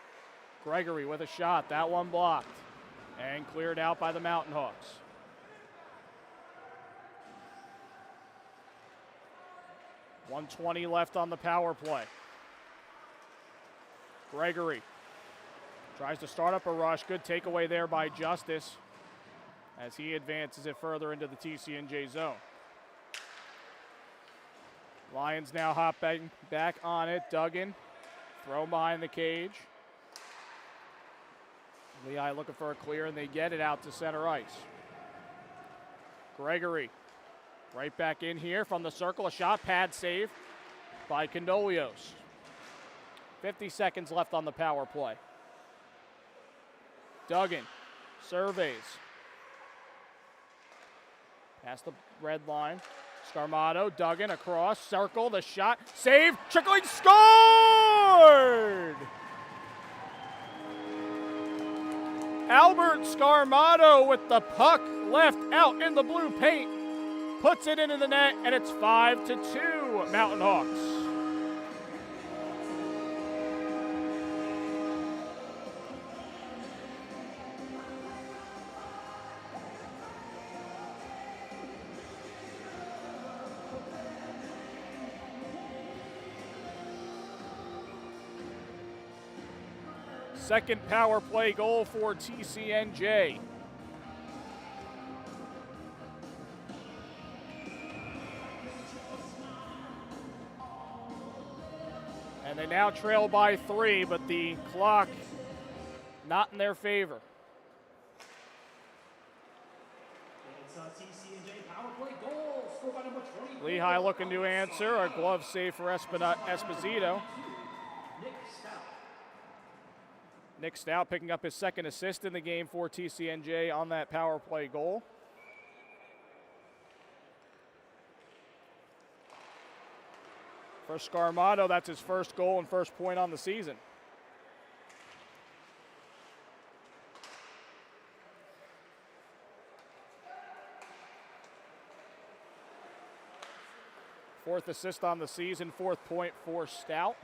Gregory with a shot. That one blocked and cleared out by the Mountain Hawks. .120 left on the power play. Gregory tries to start up a rush. Good takeaway there by Justice as he advances it further into the TCNJ zone. Lions now hopping back on it. Duggan thrown behind the cage. Lehigh looking for a clear, and they get it out to center ice. Gregory right back in here from the circle. A shot pad save by Condolios. 50 seconds left on the power play. Duggan surveys. Past the red line. Scarmato, Duggan across, circle, the shot, save, trickling, scored! Albert Scarmato with the puck left out in the blue paint. Puts it into the net, and it's 5-2 Mountain Hawks. Second power play goal for TCNJ. And they now trail by 3, but the clock not in their favor. Lehigh looking to answer. A glove save for Esposito. Nick Stout picking up his second assist in the game for TCNJ on that power play goal. For Scarmato, that's his first goal and first point on the season. Fourth assist on the season, fourth point for Stout.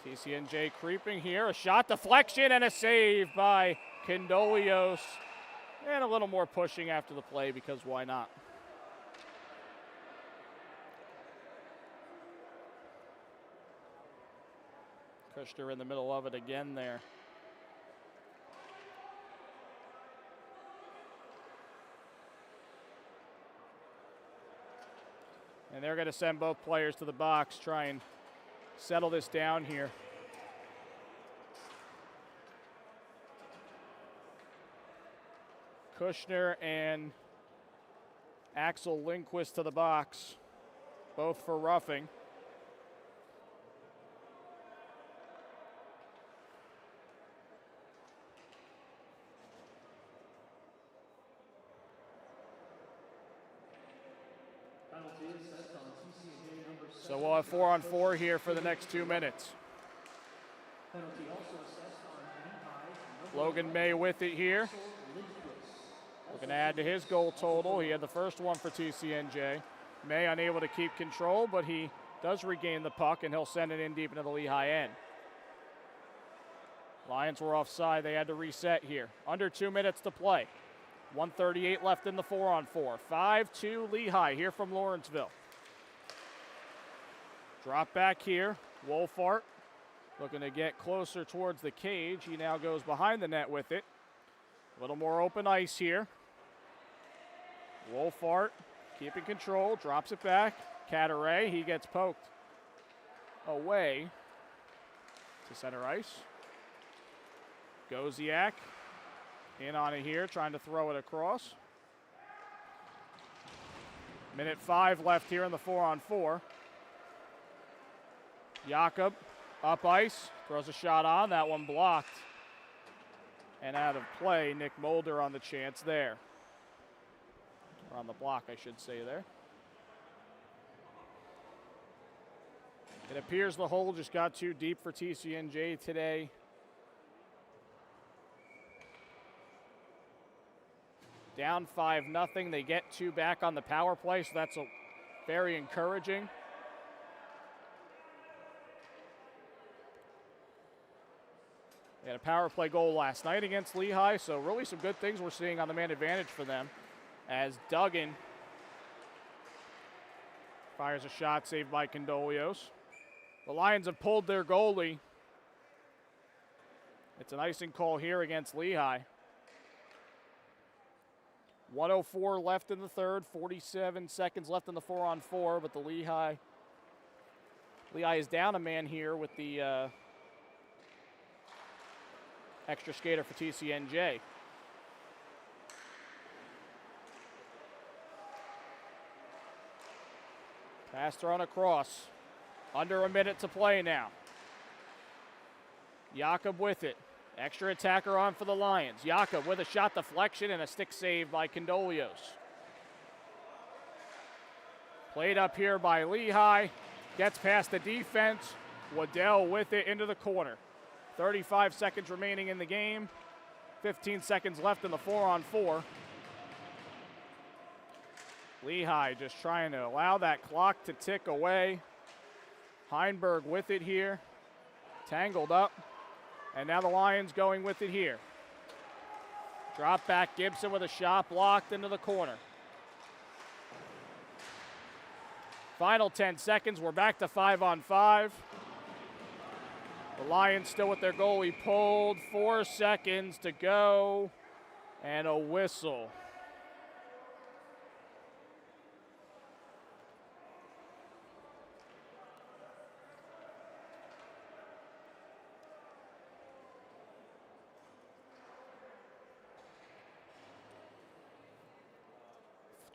TCNJ creeping here, a shot deflection and a save by Condolios. And a little more pushing after the play because why not? Kushner in the middle of it again there. And they're going to send both players to the box, try and settle this down here. Kushner and Axel Lindquist to the box, both for roughing. So we'll have 4-on-4 here for the next 2 minutes. Logan May with it here. Looking to add to his goal total. He had the first one for TCNJ. May unable to keep control, but he does regain the puck, and he'll send it in deep into the Lehigh end. Lions were offside. They had to reset here. Under 2 minutes to play. 1:38 left in the 4-on-4. 5-2 Lehigh here from Lawrenceville. Drop back here. Wolfart looking to get closer towards the cage. He now goes behind the net with it. A little more open ice here. Wolfart keeping control, drops it back. Cataray, he gets poked away to center ice. Goziak in on it here, trying to throw it across. Minute 5 left here in the 4-on-4. Jakob up ice, throws a shot on, that one blocked. And out of play, Nick Mulder on the chance there. Or on the block, I should say there. It appears the hole just got too deep for TCNJ today. Down 5-0. They get 2 back on the power play, so that's very encouraging. They had a power play goal last night against Lehigh, so really some good things we're seeing on the man advantage for them. As Duggan fires a shot saved by Condolios. The Lions have pulled their goalie. It's an icing call here against Lehigh. 1:04 left in the third, 47 seconds left in the 4-on-4, but the Lehigh is down a man here with the extra skater for TCNJ. Pass thrown across. Under a minute to play now. Jakob with it. Extra attacker on for the Lions. Jakob with a shot deflection and a stick save by Condolios. Played up here by Lehigh. Gets past the defense. Waddell with it into the corner. 35 seconds remaining in the game. 15 seconds left in the 4-on-4. Lehigh just trying to allow that clock to tick away. Heinberg with it here. Tangled up. And now the Lions going with it here. Drop back, Gibson with a shot blocked into the corner. Final 10 seconds, we're back to 5-on-5. The Lions still with their goalie pulled, 4 seconds to go, and a whistle.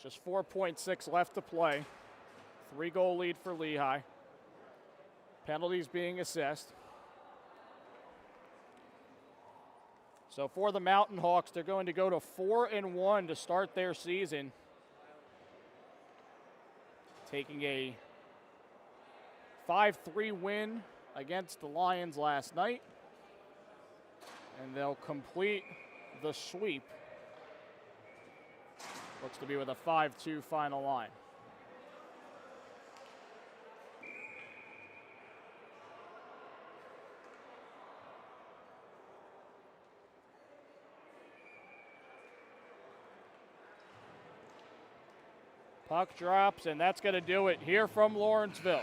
Just 4.6 left to play. 3-goal lead for Lehigh. Penalties being assessed. So for the Mountain Hawks, they're going to go to 4-1 to start their season. Taking a 5-3 win against the Lions last night. And they'll complete the sweep. Looks to be with a 5-2 final line. Puck drops, and that's going to do it here from Lawrenceville.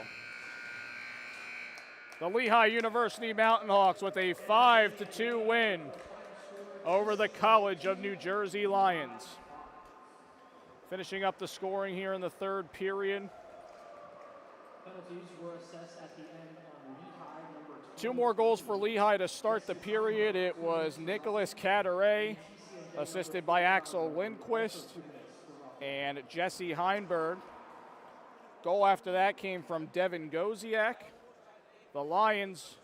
The Lehigh University Mountain Hawks with a 5-2 win over the College of New Jersey Lions. Finishing up the scoring here in the third period.
Penalties were assessed at the end on Lehigh, number
2 more goals for Lehigh to start the period. It was Nicholas Cadaret, assisted by Axel Lindquist and Jesse Heinberg. Goal after that came from Devin Goziak. The Lions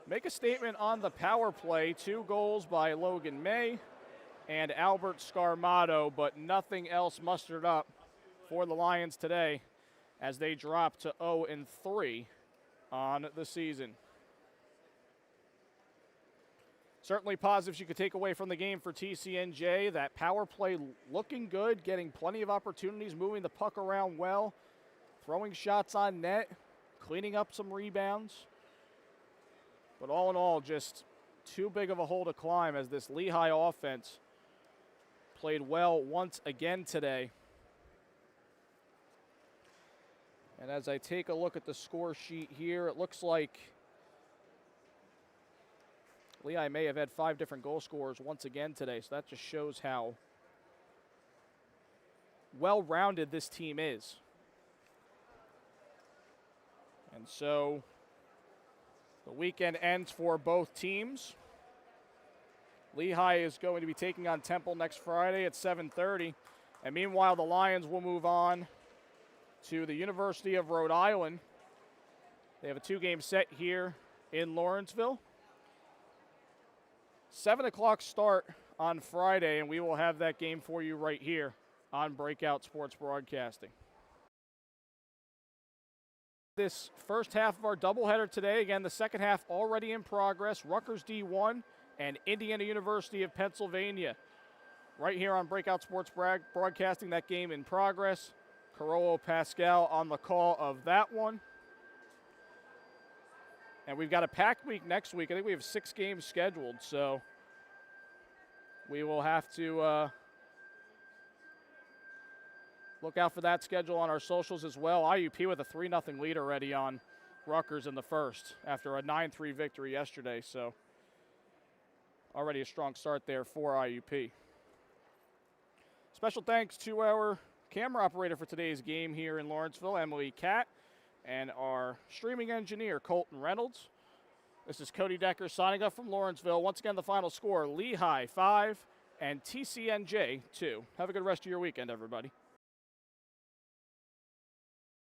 make a statement on the power play. 2 goals by Logan May and Albert Scarmato, but nothing else mustered up for the Lions today as they drop to 0-3 on the season. Certainly positives you could take away from the game for TCNJ. That power play looking good, getting plenty of opportunities, moving the puck around well, throwing shots on net, cleaning up some rebounds. But all in all, just too big of a hole to climb as this Lehigh offense played well once again today. And as I take a look at the score sheet here, it looks like Lehigh may have had 5 different goal scorers once again today, so that just shows how well-rounded this team is. And so the weekend ends for both teams. Lehigh is going to be taking on Temple next Friday at 7:30. And meanwhile, the Lions will move on to the University of Rhode Island. They have a 2-game set here in Lawrenceville. 7 o'clock start on Friday, and we will have that game for you right here on Breakout Sports Broadcasting. This first half of our doubleheader today, again, the second half already in progress. Rutgers D1 and Indiana University of Pennsylvania. Right here on Breakout Sports Broadcasting, that game in progress. Carollo Pascal on the call of that one. And we've got a packed week next week. I think we have 6 games scheduled, so we will have to look out for that schedule on our socials as well. IUP with a 3-0 lead already on Rutgers in the first after a 9-3 victory yesterday, so already a strong start there for IUP. Special thanks to our camera operator for today's game here in Lawrenceville, Emily Catt, and our streaming engineer, Colton Reynolds. This is Cody Decker signing off from Lawrenceville. Once again, the final score, Lehigh 5 and TCNJ 2. Have a good rest of your weekend, everybody.